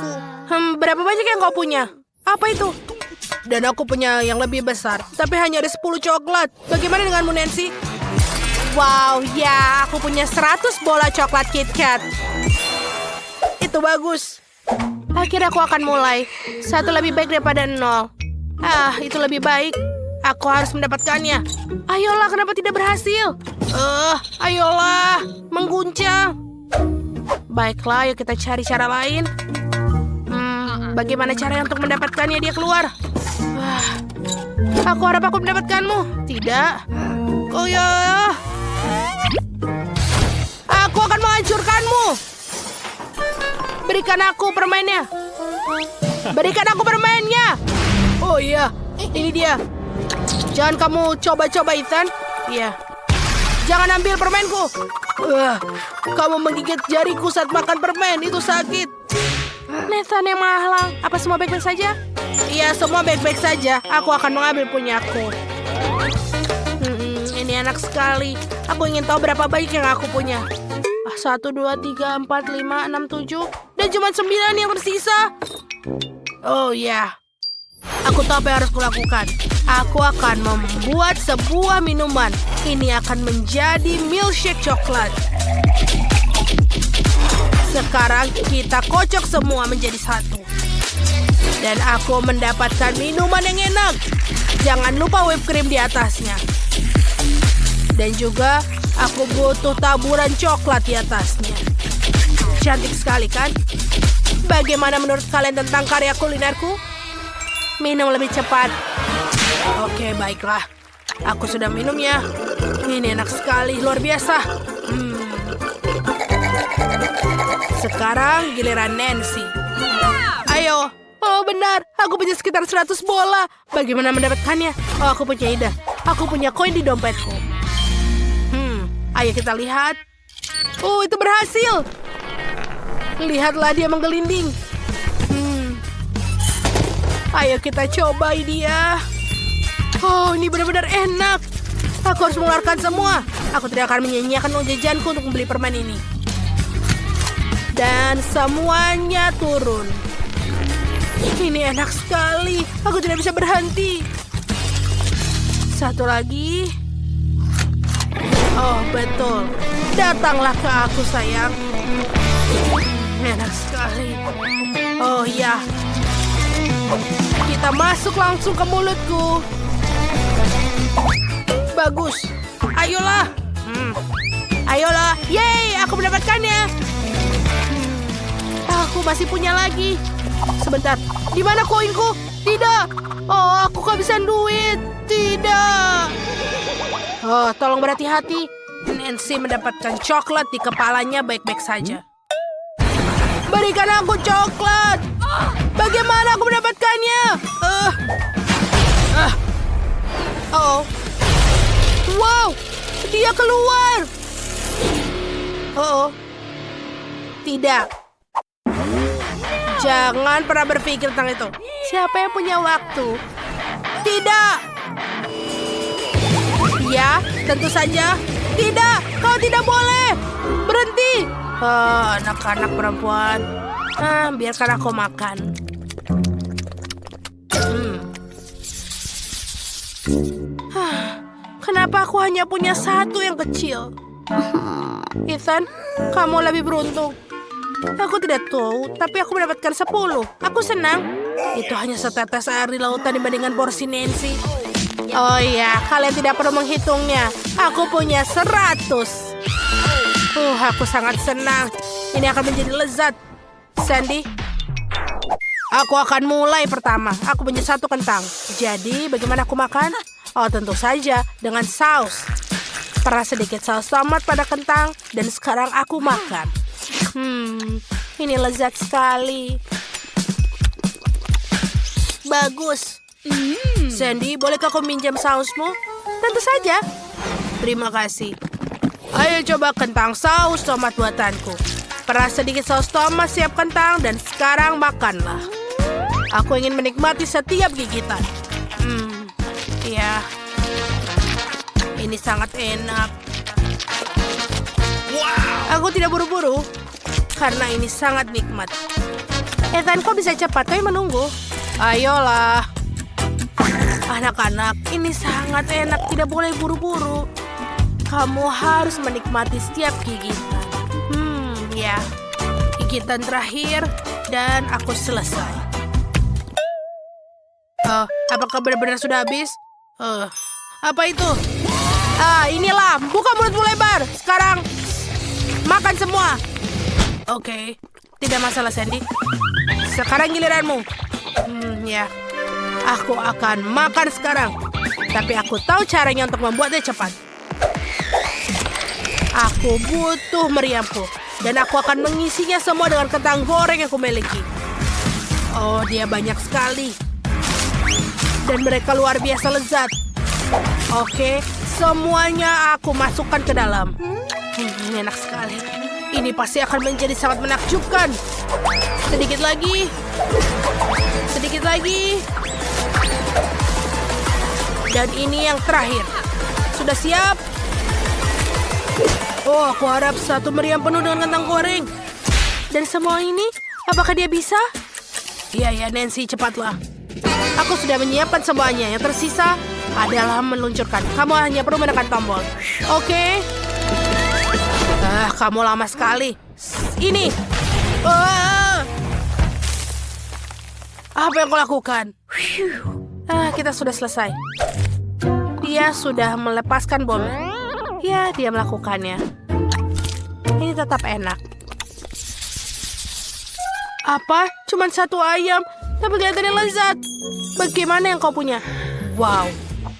Berapa banyak yang kau punya? Apa itu? Dan aku punya yang lebih besar, tapi hanya ada 10 coklat. Bagaimana denganmu, Nancy? Wow, ya, aku punya 100 bola coklat KitKat. Itu bagus. Akhirnya aku akan mulai. 1 lebih baik daripada 0. Itu lebih baik. Aku harus mendapatkannya. Ayolah, kenapa tidak berhasil? Ayolah, mengguncang. Baiklah, yuk kita cari cara lain. Bagaimana caranya untuk mendapatkannya dia keluar? Aku harap aku mendapatkanmu. Tidak. Oh ya. Aku akan menghancurkanmu. Berikan aku permennya. Berikan aku permennya. Oh iya, ini dia. Jangan kamu coba-coba, Ethan. Iya. Jangan ambil permenku. Kamu menggigit jariku saat makan permen. Itu sakit. Nathan yang menghalang. Apa semua baik-baik saja? Iya, semua baik-baik saja. Aku akan mengambil punyaku. Ini enak sekali. Aku ingin tahu berapa banyak yang aku punya. 1, 2, 3, 4, 5, 6, 7. Dan cuma 9 yang tersisa. Oh ya. Aku tahu apa yang harus kulakukan. Aku akan membuat sebuah minuman.
Ini akan menjadi milkshake coklat. Sekarang kita kocok semua menjadi satu. Dan aku mendapatkan minuman yang enak. Jangan lupa whipped cream di atasnya. Dan juga aku butuh taburan coklat di atasnya. Cantik sekali kan? Bagaimana menurut kalian tentang karya kulinerku? Minum lebih cepat. Oke, baiklah. Aku sudah minumnya. Ini enak sekali, luar biasa. Sekarang giliran Nancy. Ayo. Oh benar, aku punya sekitar 100 bola. Bagaimana mendapatkannya? Oh, aku punya ide. Aku punya koin di dompetku. Ayo kita lihat. Oh, itu berhasil. Lihatlah dia menggelinding. Ayo kita coba dia. Oh, ini benar-benar enak. Aku harus mengeluarkan semua. Aku tidak akan menyia-nyiakan uang jajanku untuk membeli permen ini. Dan semuanya turun. Ini enak sekali. Aku tidak bisa berhenti. Satu lagi. Oh, betul. Datanglah ke aku, sayang. Enak sekali. Oh, ya. Kita masuk langsung ke mulutku. Bagus. Ayolah. Ayolah. Yeay, aku mendapatkannya. Aku masih punya lagi. Sebentar. Di mana koinku? Tidak. Oh, aku kehabisan duit. Tidak. Oh, tolong berhati-hati. Nancy mendapatkan coklat di kepalanya baik-baik saja. Berikan aku coklat. Bagaimana aku mendapatkannya? Oh. Wow, dia keluar. Oh. Tidak. Jangan pernah berpikir tentang itu. Siapa yang punya waktu? Tidak. Ya, tentu saja. Tidak, kau tidak boleh. Berhenti. Anak-anak perempuan. Biarkan aku makan. Kenapa aku hanya punya satu yang kecil? Ethan, kamu lebih beruntung. Aku tidak tahu, tapi aku mendapatkan 10. Aku senang. Itu hanya setetes air di lautan dibandingkan porsi Nancy. Oh iya, kalian tidak perlu menghitungnya. Aku punya 100. Aku sangat senang. Ini akan menjadi lezat. Sandy, aku akan mulai pertama. Aku punya 1 kentang. Jadi, bagaimana aku makan? Oh, tentu saja dengan saus. Peras sedikit saus tomat pada kentang. Dan sekarang aku makan. Ini lezat sekali. Bagus. Sandy, bolehkah kau minjam sausmu? Tentu saja. Terima kasih. Ayo coba kentang saus tomat buatanku. Peras sedikit saus tomat siap kentang. Dan sekarang makanlah. Aku ingin menikmati setiap gigitan. Ya. Ini sangat enak. Aku tidak buru-buru. Karena ini sangat nikmat. Ethan, kau bisa cepat, kau menunggu. Ayolah. Anak-anak, ini sangat enak. Tidak boleh buru-buru. Kamu harus menikmati setiap gigitan. Ya. Gigitan terakhir. Dan aku selesai. Apakah benar-benar sudah habis? Apa itu? Inilah. Buka mulutmu lebar. Sekarang. Makan semua. Oke. Tidak masalah, Sandy. Sekarang giliranmu. Ya. Aku akan makan sekarang. Tapi aku tahu caranya untuk membuatnya cepat. Aku butuh meriamku. Dan aku akan mengisinya semua dengan kentang goreng yang aku miliki. Oh, dia banyak sekali. Dan mereka luar biasa lezat. Oke, semuanya aku masukkan ke dalam. Ini enak sekali. Ini pasti akan menjadi sangat menakjubkan. Sedikit lagi. Sedikit lagi. Dan ini yang terakhir. Sudah siap? Oh, aku harap 1 meriam penuh dengan kentang goreng. Dan semua ini, apakah dia bisa? Iya, Nancy, cepatlah. Aku sudah menyiapkan semuanya. Yang tersisa adalah meluncurkan. Kamu hanya perlu menekan tombol. Oke. Kamu lama sekali. Ini. Apa yang kau lakukan? Kita sudah selesai. Dia sudah melepaskan bom. Ya, dia melakukannya. Ini tetap enak. Apa? Cuman satu ayam, tapi kelihatannya lezat. Bagaimana yang kau punya? Wow.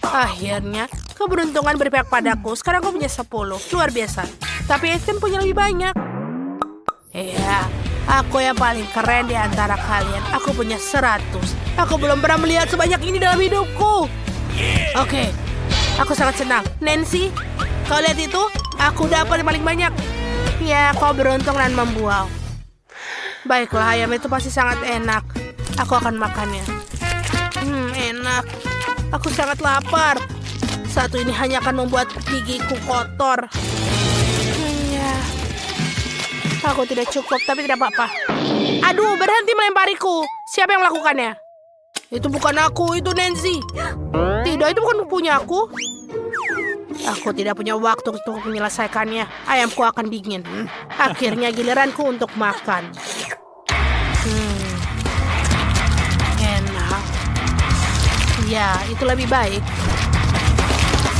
Akhirnya, keberuntungan berpihak padaku. Sekarang kau punya 10. Luar biasa. Tapi Ethan punya lebih banyak. Iya, aku yang paling keren di antara kalian. Aku punya 100. Aku belum pernah melihat sebanyak ini dalam hidupku. Oke, aku sangat senang. Nancy, kau lihat itu? Aku dapat yang paling banyak. Ya, kau beruntung dan membual. Baiklah, ayam itu pasti sangat enak. Aku akan makannya. Enak. Aku sangat lapar. Satu ini hanya akan membuat gigiku kotor. Ya. Aku tidak cukup, tapi tidak apa-apa. Aduh, berhenti melempariku. Siapa yang melakukannya? Itu bukan aku, itu Nancy. Tidak, itu bukan punya aku. Aku tidak punya waktu untuk menyelesaikannya. Ayamku akan dingin. Akhirnya giliranku untuk makan. Enak. Ya, itu lebih baik.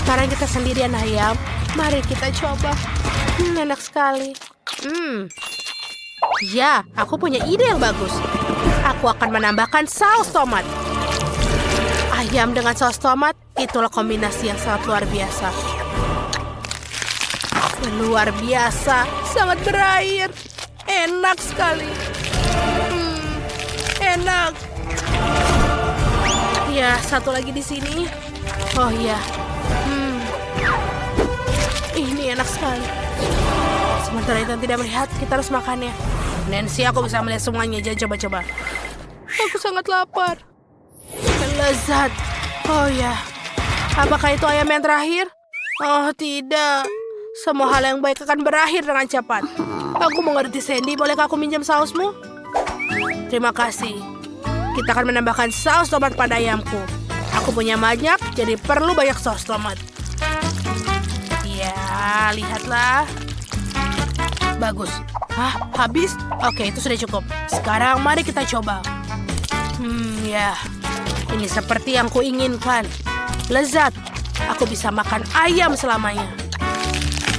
Sekarang kita sendirian ayam. Mari kita coba. Enak sekali. Ya, aku punya ide yang bagus. Aku akan menambahkan saus tomat. Ayam dengan saus tomat, itulah kombinasi yang sangat luar biasa. Luar biasa, sangat berair. Enak sekali. Enak. Ya, satu lagi di sini. Oh ya. Ini enak sekali. Sementara itu tidak melihat, kita harus makannya. Nancy, aku bisa melihat semuanya. Jangan coba-coba. Aku sangat lapar. Lezat. Oh ya. Apakah itu ayam yang terakhir? Oh tidak. Semua hal yang baik akan berakhir dengan cepat. Aku mengerti, Sandy. Bolehkah aku minjam sausmu? Terima kasih. Kita akan menambahkan saus tomat pada ayamku. Aku punya banyak, jadi perlu banyak saus tomat. Ya, lihatlah. Bagus. Hah, habis? Oke, itu sudah cukup. Sekarang mari kita coba. Ya. Ini seperti yang kuinginkan. Lezat. Aku bisa makan ayam selamanya.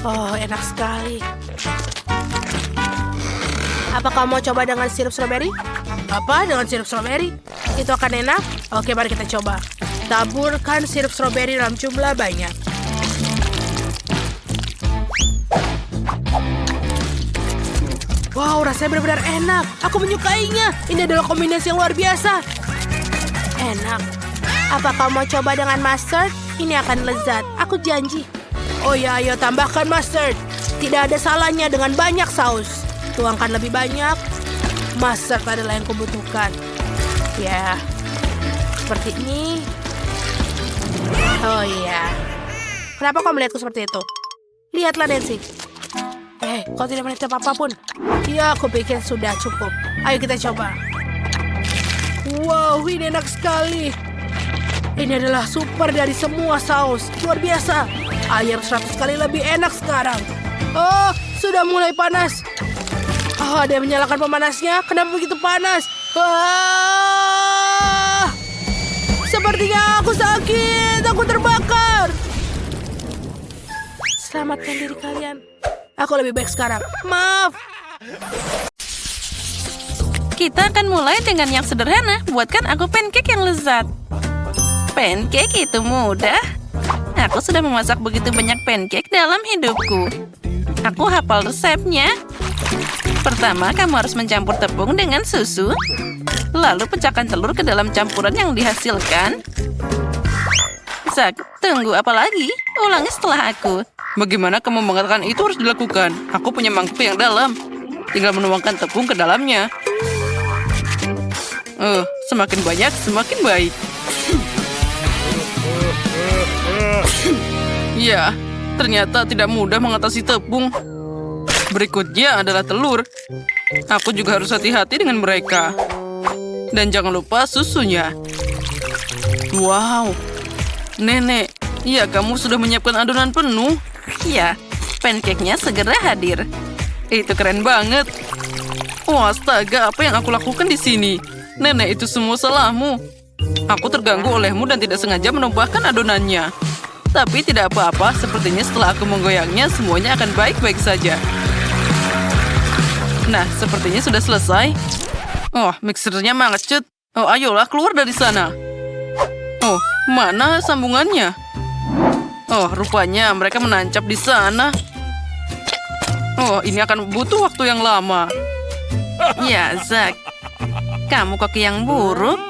Oh, enak sekali. Apa kamu mau coba dengan sirup stroberi? Apa? Dengan sirup stroberi? Itu akan enak? Oke, mari kita coba. Taburkan sirup stroberi dalam jumlah banyak. Wow, rasanya benar-benar enak. Aku menyukainya. Ini adalah kombinasi yang luar biasa. Enak. Apa kamu mau coba dengan mustard? Ini akan lezat. Aku janji. Oh ya, ayo tambahkan mustard. Tidak ada salahnya dengan banyak saus. Tuangkan lebih banyak. Mustard adalah yang kubutuhkan. Ya, seperti ini. Oh iya. Kenapa kau melihatku seperti itu? Lihatlah, Nancy. Kau tidak melihat apapun. Ya, aku pikir sudah cukup. Ayo kita coba. Wow, ini enak sekali. Ini adalah super dari semua saus. Luar biasa. Air 100 kali lebih enak sekarang. Oh, sudah mulai panas. Oh, ada yang menyalakan pemanasnya. Kenapa begitu panas? Sepertinya aku sakit. Aku terbakar. Selamatkan diri kalian. Aku lebih baik sekarang. Maaf.
Kita akan mulai dengan yang sederhana. Buatkan aku pancake yang lezat. Pancake itu mudah. Aku sudah memasak begitu banyak pancake dalam hidupku. Aku hafal resepnya. Pertama, kamu harus mencampur tepung dengan susu. Lalu pecahkan telur ke dalam campuran yang dihasilkan. Zak, tunggu apa lagi? Ulangi setelah aku.
Bagaimana kamu mengatakan itu harus dilakukan? Aku punya mangkuk yang dalam. Tinggal menuangkan tepung ke dalamnya. Semakin banyak, semakin baik. Ya, ternyata tidak mudah mengatasi tepung. Berikutnya adalah telur. Aku juga harus hati-hati dengan mereka. Dan jangan lupa susunya. Wow, Nenek, iya kamu sudah menyiapkan adonan penuh.
Ya, pancake-nya segera hadir.
Itu keren banget. Wah, astaga, apa yang aku lakukan di sini? Nenek, itu semua salahmu. Aku terganggu olehmu dan tidak sengaja menumpahkan adonannya. Tapi tidak apa-apa, sepertinya setelah aku menggoyangnya, semuanya akan baik-baik saja. Nah, sepertinya sudah selesai. Oh, mixernya mangecut. Oh, ayolah keluar dari sana. Oh, mana sambungannya? Oh, rupanya mereka menancap di sana. Oh, ini akan butuh waktu yang lama.
Ya, Zack. Kamu koki yang buruk.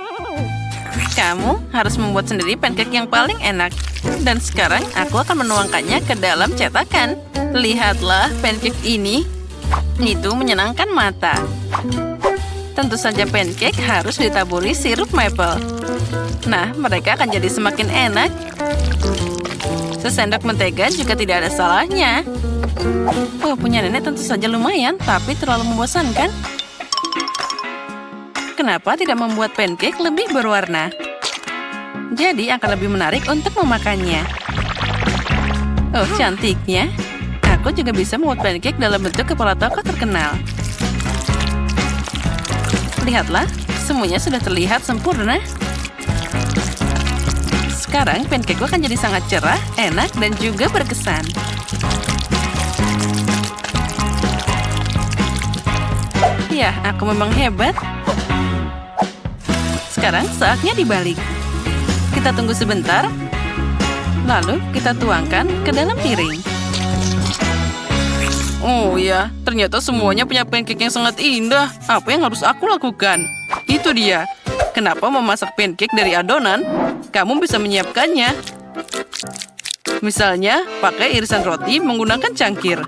Kamu harus membuat sendiri pancake yang paling enak. Dan sekarang aku akan menuangkannya ke dalam cetakan. Lihatlah pancake ini. Itu menyenangkan mata. Tentu saja pancake harus ditaburi sirup maple. Nah, mereka akan jadi semakin enak. Sesendok mentega juga tidak ada salahnya. Oh, punya nenek tentu saja lumayan, tapi terlalu membosankan. Kenapa tidak membuat pancake lebih berwarna? Jadi akan lebih menarik untuk memakannya. Oh, cantiknya. Aku juga bisa membuat pancake dalam bentuk kepala tokoh terkenal. Lihatlah, semuanya sudah terlihat sempurna. Sekarang pancake akan jadi sangat cerah, enak, dan juga berkesan. Ya, aku memang hebat. Sekarang saatnya dibalik. Kita tunggu sebentar. Lalu kita tuangkan ke dalam piring.
Oh ya, ternyata semuanya punya pancake yang sangat indah. Apa yang harus aku lakukan? Itu dia. Kenapa memasak pancake dari adonan? Kamu bisa menyiapkannya. Misalnya, pakai irisan roti menggunakan cangkir.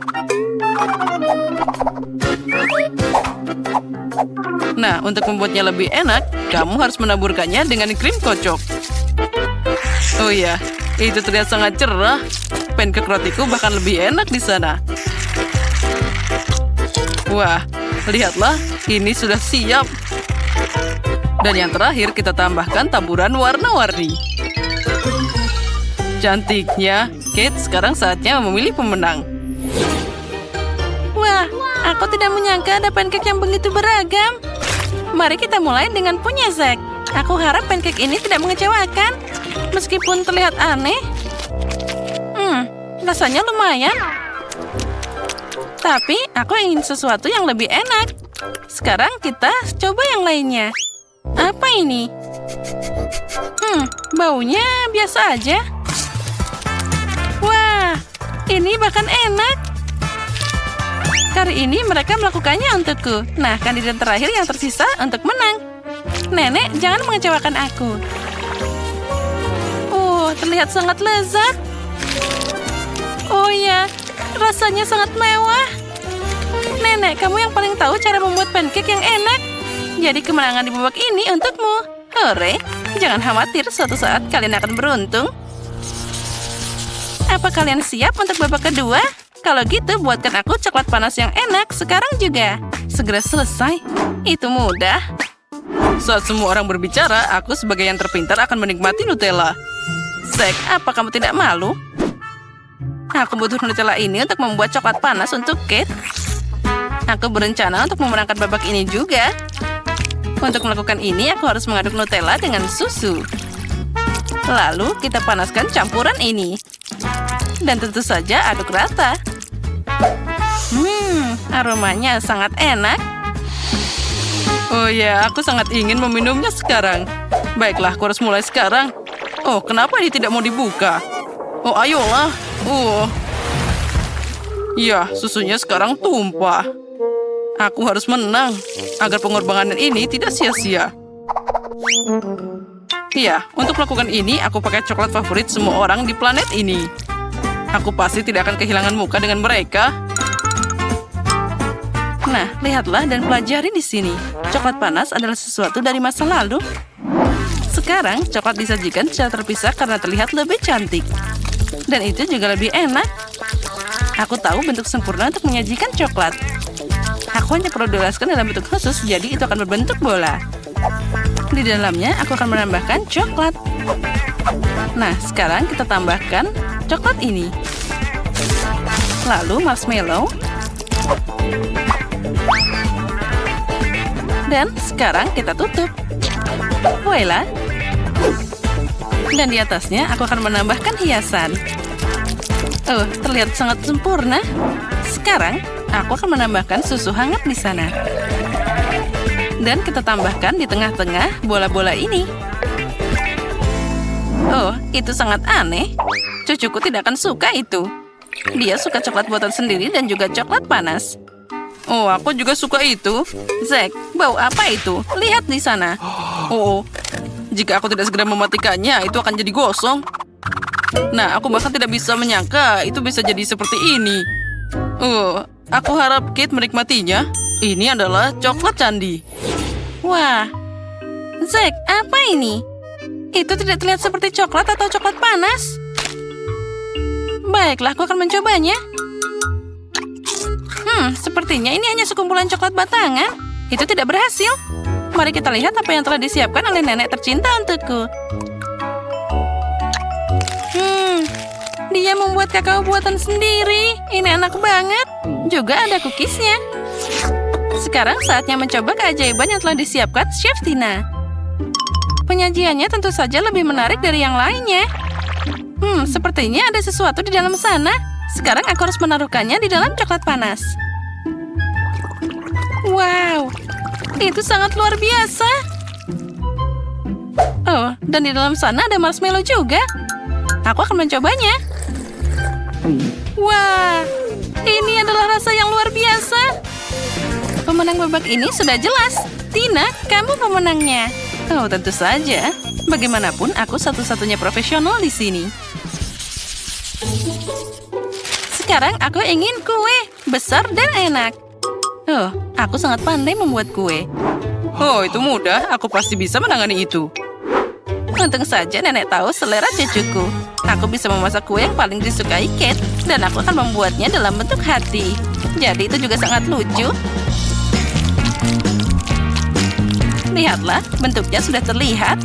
Nah, untuk membuatnya lebih enak, kamu harus menaburkannya dengan krim kocok. Oh ya, itu terlihat sangat cerah. Pancake rotiku bahkan lebih enak di sana. Wah, lihatlah, ini sudah siap. Dan yang terakhir kita tambahkan taburan warna-warni. Cantiknya, Kate, sekarang saatnya memilih pemenang.
Wah, aku tidak menyangka ada pancake yang begitu beragam. Mari kita mulai dengan punya Zack. Aku harap pancake ini tidak mengecewakan. Meskipun terlihat aneh. Rasanya lumayan. Tapi aku ingin sesuatu yang lebih enak. Sekarang kita coba yang lainnya. Apa ini? Baunya biasa aja. Wah, ini bahkan enak. Kali ini mereka melakukannya untukku. Nah, kandidat terakhir yang tersisa untuk menang. Nenek, jangan mengecewakan aku. Terlihat sangat lezat. Oh ya, rasanya sangat mewah. Nenek, kamu yang paling tahu cara membuat pancake yang enak. Jadi kemenangan di babak ini untukmu. Hore, jangan khawatir, suatu saat kalian akan beruntung. Apa kalian siap untuk babak kedua? Kalau gitu, buatkan aku coklat panas yang enak sekarang juga. Segera selesai. Itu mudah.
Saat semua orang berbicara, aku sebagai yang terpintar akan menikmati Nutella.
Zack, apa kamu tidak malu? Aku butuh Nutella ini untuk membuat coklat panas untuk Kate. Aku berencana untuk memenangkan babak ini juga. Untuk melakukan ini, aku harus mengaduk Nutella dengan susu. Lalu, kita panaskan campuran ini. Dan tentu saja aduk rata. Aromanya sangat enak.
Oh ya, aku sangat ingin meminumnya sekarang. Baiklah, aku harus mulai sekarang. Oh, kenapa ini tidak mau dibuka? Oh, ayolah. Ya, susunya sekarang tumpah. Aku harus menang agar pengorbanan ini tidak sia-sia. Ya, untuk melakukan ini, aku pakai coklat favorit semua orang di planet ini. Aku pasti tidak akan kehilangan muka dengan mereka.
Nah, lihatlah dan pelajari di sini. Coklat panas adalah sesuatu dari masa lalu. Sekarang, coklat disajikan secara terpisah karena terlihat lebih cantik. Dan itu juga lebih enak. Aku tahu bentuk sempurna untuk menyajikan coklat. Aku hanya perlu dioleskan dalam bentuk khusus, jadi itu akan berbentuk bola. Di dalamnya, aku akan menambahkan coklat. Nah, sekarang kita tambahkan coklat ini. Lalu marshmallow. Dan sekarang kita tutup. Voila. Dan di atasnya aku akan menambahkan hiasan. Oh, terlihat sangat sempurna. Sekarang aku akan menambahkan susu hangat di sana. Dan kita tambahkan di tengah-tengah bola-bola ini. Oh, itu sangat aneh. Cucuku tidak akan suka itu. Dia suka coklat buatan sendiri dan juga coklat panas. Oh, aku juga suka itu. Zack, bau apa itu? Lihat di sana. Oh, jika aku tidak segera mematikannya, itu akan jadi gosong. Nah, aku bahkan tidak bisa menyangka itu bisa jadi seperti ini. Oh, aku harap Kate menikmatinya. Ini adalah coklat candi. Wah, Zack, apa ini? Itu tidak terlihat seperti coklat atau coklat panas. Baiklah, aku akan mencobanya. Sepertinya ini hanya sekumpulan coklat batangan. Itu tidak berhasil. Mari kita lihat apa yang telah disiapkan oleh nenek tercinta untukku. Dia membuat kakao buatan sendiri. Ini enak banget. Juga ada cookiesnya. Sekarang saatnya mencoba keajaiban yang telah disiapkan Chef Tina. Penyajiannya tentu saja lebih menarik dari yang lainnya. Sepertinya ada sesuatu di dalam sana. Sekarang aku harus menaruhkannya di dalam coklat panas. Wow, itu sangat luar biasa. Oh, dan di dalam sana ada marshmallow juga. Aku akan mencobanya. Wah, ini adalah rasa yang luar biasa. Pemenang babak ini sudah jelas. Tina, kamu pemenangnya. Oh, tentu saja. Bagaimanapun, aku satu-satunya profesional di sini. Sekarang aku ingin kue besar dan enak. Oh, aku sangat pandai membuat kue.
Oh, itu mudah. Aku pasti bisa menangani itu.
Untung saja nenek tahu selera cucuku. Aku bisa memasak kue yang paling disukai Kate, dan aku akan membuatnya dalam bentuk hati. Jadi itu juga sangat lucu. Lihatlah, bentuknya sudah terlihat.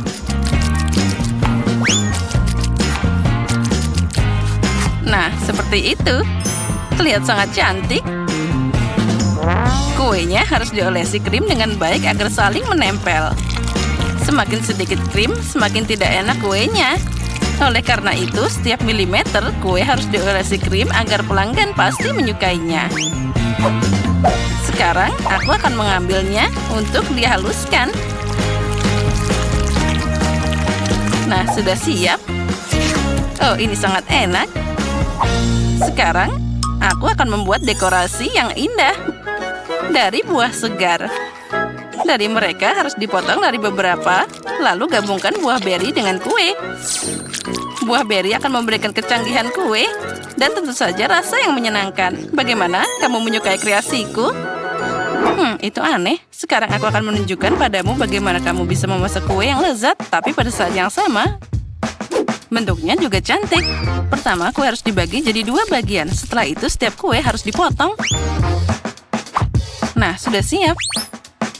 Nah, seperti itu. Terlihat sangat cantik. Kuenya harus diolesi krim dengan baik agar saling menempel. Semakin sedikit krim, semakin tidak enak kuenya. Oleh karena itu, setiap milimeter kue harus diolesi krim agar pelanggan pasti menyukainya. Sekarang, aku akan mengambilnya untuk dihaluskan. Nah, sudah siap. Oh, ini sangat enak. Sekarang, aku akan membuat dekorasi yang indah dari buah segar. Dari mereka harus dipotong dari beberapa, lalu gabungkan buah beri dengan kue. Buah beri akan memberikan kecanggihan kue, dan tentu saja rasa yang menyenangkan. Bagaimana? Kamu menyukai kreasiku? Itu aneh. Sekarang aku akan menunjukkan padamu bagaimana kamu bisa memasak kue yang lezat, tapi pada saat yang sama, bentuknya juga cantik. Pertama, kue harus dibagi jadi 2 bagian. Setelah itu, setiap kue harus dipotong. Nah, sudah siap.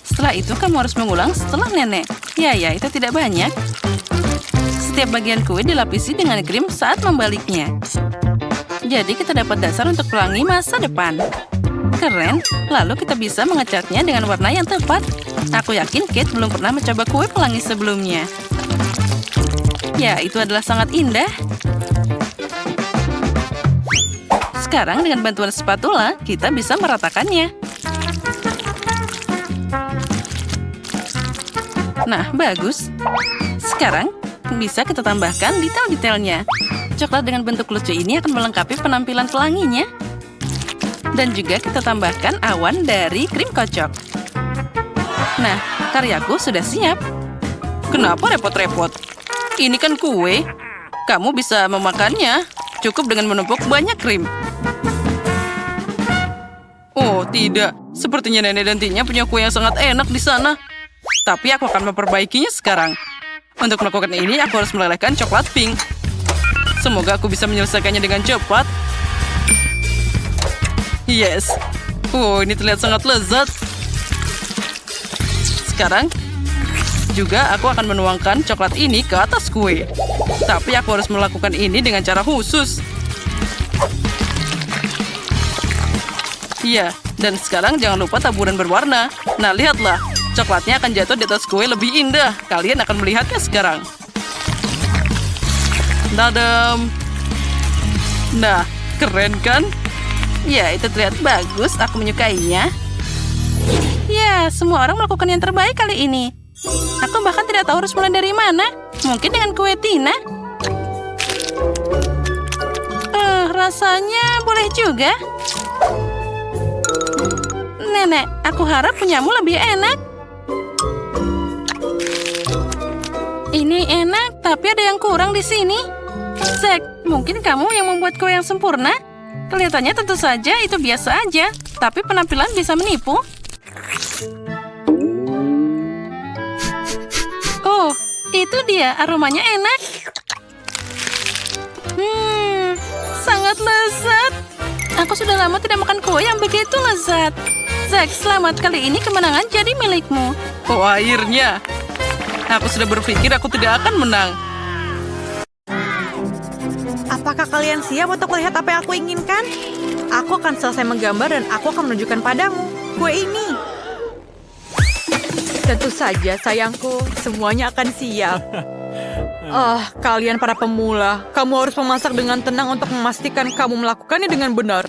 Setelah itu, kamu harus mengulang setelah nenek. Ya, itu tidak banyak. Setiap bagian kue dilapisi dengan krim saat membaliknya. Jadi, kita dapat dasar untuk pelangi masa depan. Keren. Lalu kita bisa mengecatnya dengan warna yang tepat. Aku yakin Kate belum pernah mencoba kue pelangi sebelumnya. Ya, itu adalah sangat indah. Sekarang dengan bantuan spatula, kita bisa meratakannya. Nah, bagus. Sekarang, bisa kita tambahkan detail-detailnya. Coklat dengan bentuk lucu ini akan melengkapi penampilan pelanginya. Dan juga kita tambahkan awan dari krim kocok. Nah, karyaku sudah siap.
Kenapa repot-repot? Ini kan kue. Kamu bisa memakannya. Cukup dengan menumpuk banyak krim. Oh, tidak. Sepertinya nenek dan Tina punya kue yang sangat enak di sana. Tapi aku akan memperbaikinya sekarang. Untuk melakukan ini, aku harus melelehkan coklat pink. Semoga aku bisa menyelesaikannya dengan cepat. Yes. Oh, ini terlihat sangat lezat. Sekarang, Juga aku akan menuangkan coklat ini ke atas kue. Tapi aku harus melakukan ini dengan cara khusus. Iya, dan sekarang jangan lupa taburan berwarna. Nah, lihatlah. Coklatnya akan jatuh di atas kue lebih indah. Kalian akan melihatnya sekarang. Dadam. Nah, keren kan?
Ya, itu terlihat bagus. Aku menyukainya. Ya, semua orang melakukan yang terbaik kali ini. Aku bahkan tidak tahu harus mulai dari mana. Mungkin dengan kue Tina. Rasanya boleh juga. Nenek, aku harap punyamu lebih enak. Ini enak, tapi ada yang kurang di sini. Zack, mungkin kamu yang membuat kue yang sempurna? Kelihatannya tentu saja itu biasa aja, tapi penampilan bisa menipu. Oh, itu dia, aromanya enak. Sangat lezat. Aku sudah lama tidak makan kue yang begitu lezat. Zack, selamat, kali ini kemenangan jadi milikmu.
Oh, akhirnya. Aku sudah berpikir aku tidak akan menang.
Apakah kalian siap untuk melihat apa yang aku inginkan? Aku akan selesai menggambar dan aku akan menunjukkan padamu kue ini. Tentu saja, sayangku, semuanya akan siap. Kalian para pemula, kamu harus memasak dengan tenang untuk memastikan kamu melakukannya dengan benar.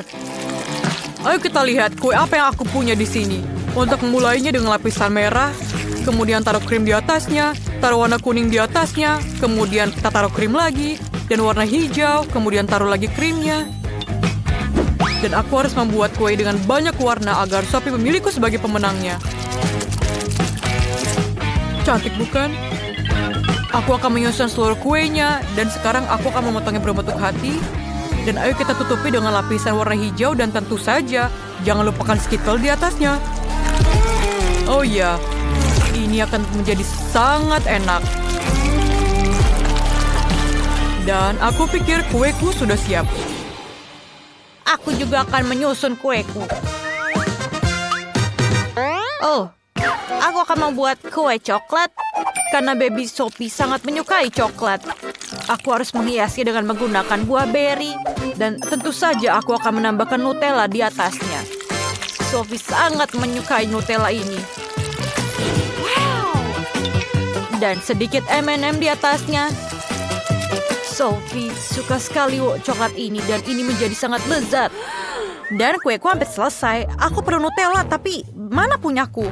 Ayo kita lihat kue apa yang aku punya di sini. Untuk memulainya dengan lapisan merah, kemudian taruh krim di atasnya, taruh warna kuning di atasnya, kemudian kita taruh krim lagi, dan warna hijau, kemudian taruh lagi krimnya. Dan aku harus membuat kue dengan banyak warna agar Sophie memilihku sebagai pemenangnya. Cantik bukan? Aku akan menyusun seluruh kuenya, dan sekarang aku akan memotongnya berbentuk hati. Dan ayo kita tutupi dengan lapisan warna hijau dan tentu saja, jangan lupakan skittle di atasnya. Oh iya, ini akan menjadi sangat enak. Dan aku pikir kueku sudah siap. Aku juga akan menyusun kueku. Oh, aku akan membuat kue coklat karena baby Sophie sangat menyukai coklat. Aku harus menghiasnya dengan menggunakan buah beri dan tentu saja aku akan menambahkan Nutella di atasnya. Sophie sangat menyukai Nutella ini. Dan sedikit M&M di atasnya. Sophie suka sekali coklat ini dan ini menjadi sangat lezat. Dan kueku hampir selesai. Aku perlu Nutella, tapi mana punyaku?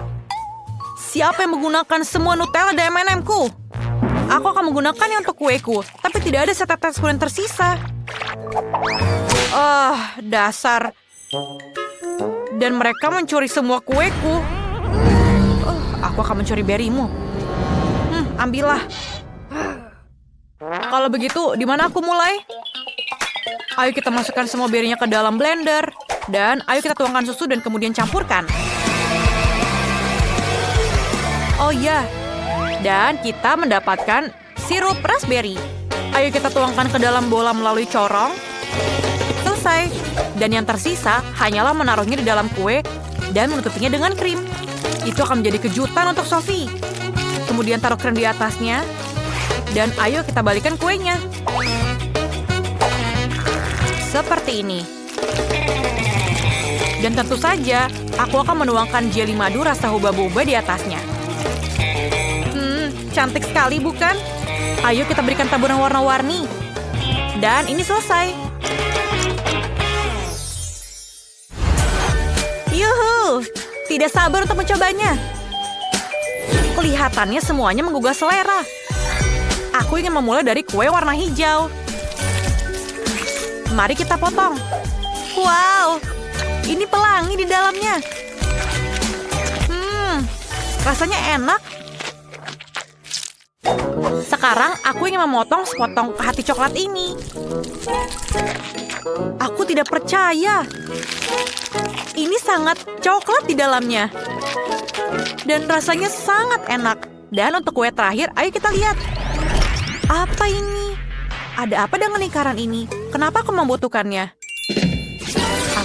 Siapa yang menggunakan semua Nutella dan M&M-ku? Aku akan menggunakannya untuk kueku, tapi tidak ada setetes pun yang tersisa. Dasar. Dan mereka mencuri semua kueku. Aku akan mencuri berimu. Ambillah. Kalau begitu, di mana aku mulai? Ayo kita masukkan semua berinya ke dalam blender. Dan ayo kita tuangkan susu dan kemudian campurkan. Oh iya. Dan kita mendapatkan sirup raspberry. Ayo kita tuangkan ke dalam bola melalui corong. Selesai. Dan yang tersisa hanyalah menaruhnya di dalam kue dan menutupinya dengan krim. Itu akan menjadi kejutan untuk Sophie. Kemudian taruh krim di atasnya. Dan ayo kita balikan kuenya. Seperti ini. Dan tentu saja, aku akan menuangkan jeli madu rasa huba-buba di atasnya. Cantik sekali, bukan? Ayo kita berikan taburan warna-warni. Dan ini selesai. Yuhu! Tidak sabar untuk mencobanya. Kelihatannya semuanya menggugah selera. Aku ingin memulai dari kue warna hijau. Mari kita potong. Wow! Ini pelangi di dalamnya. Rasanya enak. Sekarang aku ingin memotong sepotong hati coklat ini. Aku tidak percaya. Ini sangat coklat di dalamnya. Dan rasanya sangat enak. Dan untuk kue terakhir, ayo kita lihat. Apa ini? Ada apa dengan lingkaran ini? Kenapa aku membutuhkannya?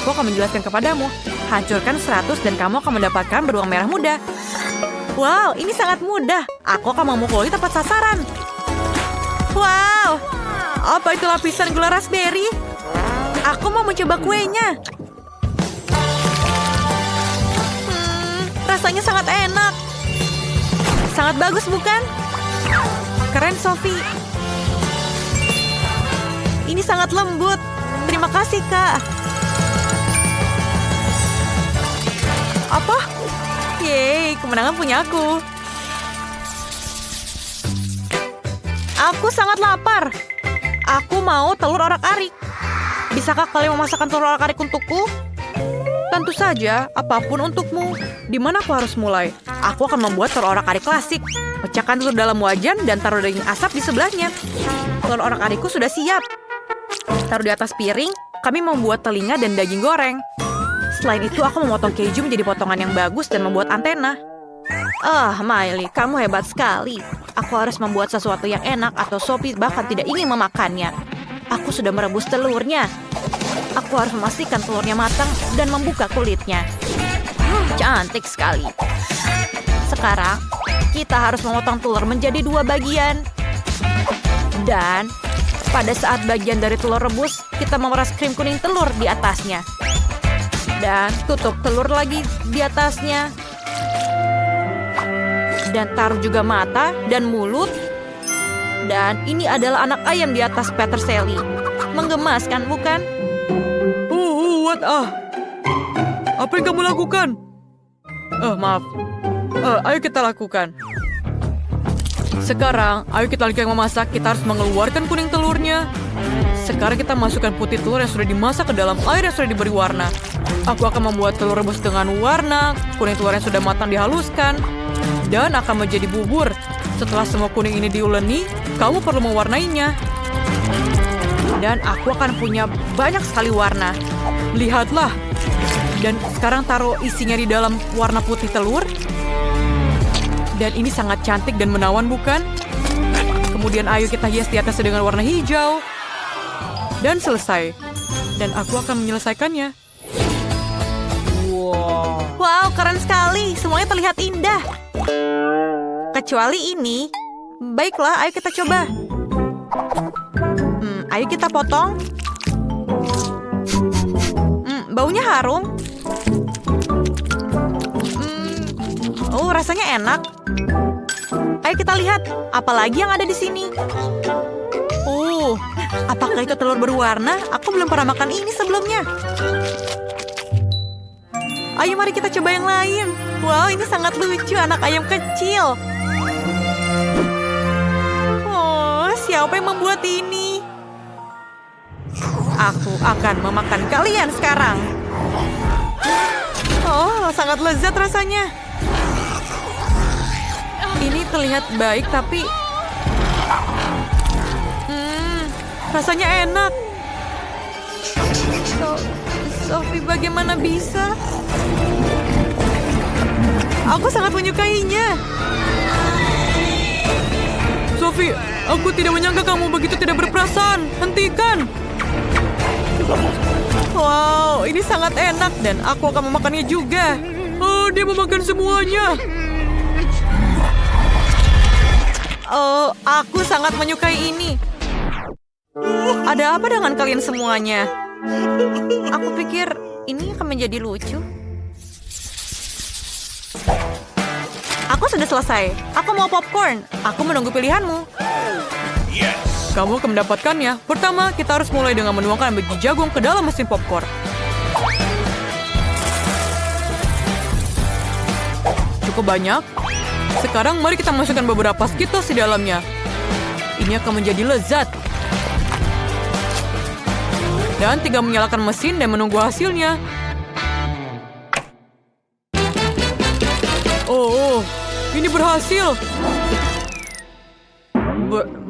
Aku akan menjelaskan kepadamu. Hancurkan 100 dan kamu akan mendapatkan beruang merah muda.
Wow, ini sangat mudah. Aku akan memukuli tepat sasaran. Wow, apa itu lapisan gula raspberry? Aku mau mencoba kuenya. Rasanya sangat enak. Sangat bagus, bukan? Keren, Sophie. Ini sangat lembut. Terima kasih, Kak. Apa? Yeay, kemenangan punya aku. Aku sangat lapar. Aku mau telur orak-arik. Bisakah kalian memasakkan telur orak-arik untukku? Tentu saja, apapun untukmu. Di mana aku harus mulai? Aku akan membuat telur orak-arik klasik. Pecahkan telur dalam wajan dan taruh daging asap di sebelahnya. Telur orak-arikku sudah siap. Taruh di atas piring, kami membuat telinga dan daging goreng. Selain itu, aku memotong keju menjadi potongan yang bagus dan membuat antena. Miley, kamu hebat sekali. Aku harus membuat sesuatu yang enak atau Sophie bahkan tidak ingin memakannya. Aku sudah merebus telurnya. Aku harus memastikan telurnya matang dan membuka kulitnya. Cantik sekali. Sekarang, kita harus memotong telur menjadi 2 bagian. Dan pada saat bagian dari telur rebus, kita memeras krim kuning telur di atasnya. Dan tutup telur lagi di atasnya. Dan taruh juga mata dan mulut. Dan ini adalah anak ayam di atas peterseli. Menggemaskan, bukan?
What? Apa yang kamu lakukan? Maaf. Ayo kita lakukan. Sekarang, ayo kita lanjutkan memasak. Kita harus mengeluarkan kuning telurnya. Sekarang kita masukkan putih telur yang sudah dimasak ke dalam air yang sudah diberi warna. Aku akan membuat telur rebus dengan warna. Kuning telur yang sudah matang dihaluskan. Dan akan menjadi bubur. Setelah semua kuning ini diuleni, kamu perlu mewarnainya. Dan aku akan punya banyak sekali warna. Lihatlah. Dan sekarang taruh isinya di dalam warna putih telur. Dan ini sangat cantik dan menawan, bukan? Kemudian ayo kita hias di atasnya dengan warna hijau. Dan selesai. Dan aku akan menyelesaikannya.
Wow, keren sekali. Semuanya terlihat indah. Kecuali ini. Baiklah, ayo kita coba. Ayo kita potong. Baunya harum. Rasanya enak. Ayo kita lihat, apa lagi yang ada di sini? Apakah itu telur berwarna? Aku belum pernah makan ini sebelumnya. Ayo mari kita coba yang lain. Wow, ini sangat lucu, anak ayam kecil. Siapa yang membuat ini? Aku akan memakan kalian sekarang. Sangat lezat rasanya. Ini terlihat baik, tapi rasanya enak. Sophie, bagaimana bisa? Aku sangat menyukainya.
Sophie, aku tidak menyangka kamu begitu tidak berperasaan. Hentikan.
Wow, ini sangat enak dan aku akan memakannya juga.
Dia memakan semuanya.
Aku sangat menyukai ini. Ada apa dengan kalian semuanya? Aku pikir ini akan menjadi lucu. Aku sudah selesai. Aku mau popcorn. Aku menunggu pilihanmu.
Kamu akan mendapatkannya. Pertama, kita harus mulai dengan menuangkan biji jagung ke dalam mesin popcorn. Cukup banyak. Sekarang mari kita masukkan beberapa Skittles di dalamnya. Ini akan menjadi lezat. Dan tinggal menyalakan mesin dan menunggu hasilnya. Ini berhasil.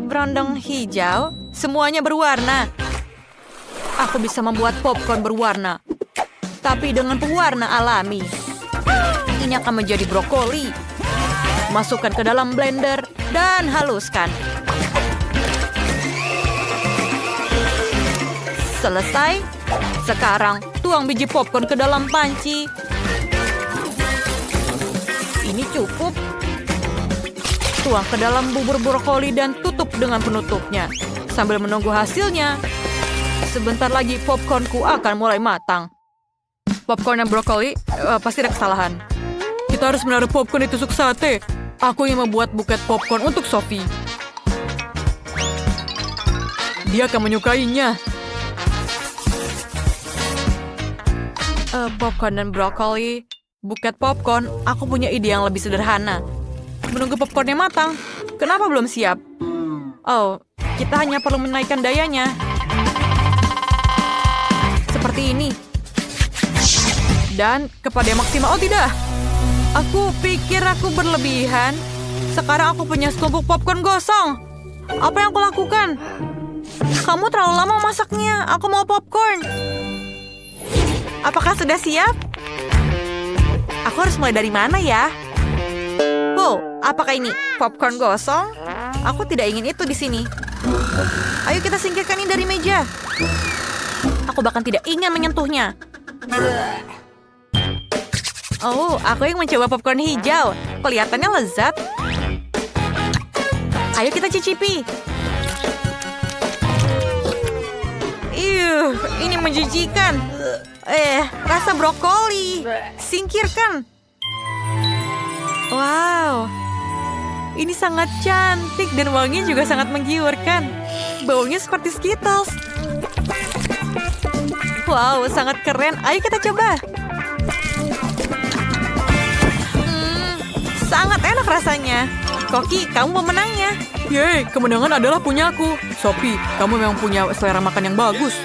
Berondong hijau, semuanya berwarna. Aku bisa membuat popcorn berwarna, tapi dengan pewarna alami. Ini akan menjadi brokoli. Masukkan ke dalam blender dan haluskan. Selesai. Sekarang tuang biji popcorn ke dalam panci. Ini cukup. Tuang ke dalam bubur brokoli dan tutup dengan penutupnya. Sambil menunggu hasilnya. Sebentar lagi popcornku akan mulai matang. Popcorn dan brokoli pasti ada kesalahan. Kita harus menaruh popcorn di tusuk sate. Aku yang membuat buket popcorn untuk Sophie. Dia akan menyukainya. Popcorn dan brokoli. Buket popcorn, aku punya ide yang lebih sederhana. Menunggu popcornnya matang. Kenapa belum siap? Oh, kita hanya perlu menaikkan dayanya. Seperti ini. Dan kepada yang maksimal. Oh tidak. Aku pikir aku berlebihan. Sekarang aku punya setumpuk popcorn gosong. Apa yang aku lakukan? Kamu terlalu lama masaknya. Aku mau popcorn. Apakah sudah siap? Aku harus mulai dari mana ya? Oh, apakah ini popcorn gosong? Aku tidak ingin itu di sini. Ayo kita singkirkan ini dari meja. Aku bahkan tidak ingin menyentuhnya. Oh, aku yang mencoba popcorn hijau. Kelihatannya lezat. Ayo kita cicipi. Ini menjijikan. Rasa brokoli. Singkirkan. Wow. Ini sangat cantik dan wanginya juga sangat menggiurkan. Baunya seperti Skittles. Wow, sangat keren. Ayo kita coba. Sangat enak rasanya. Koki, kamu pemenangnya. Yeay, kemenangan adalah punyaku. Sophie, kamu memang punya selera makan yang bagus.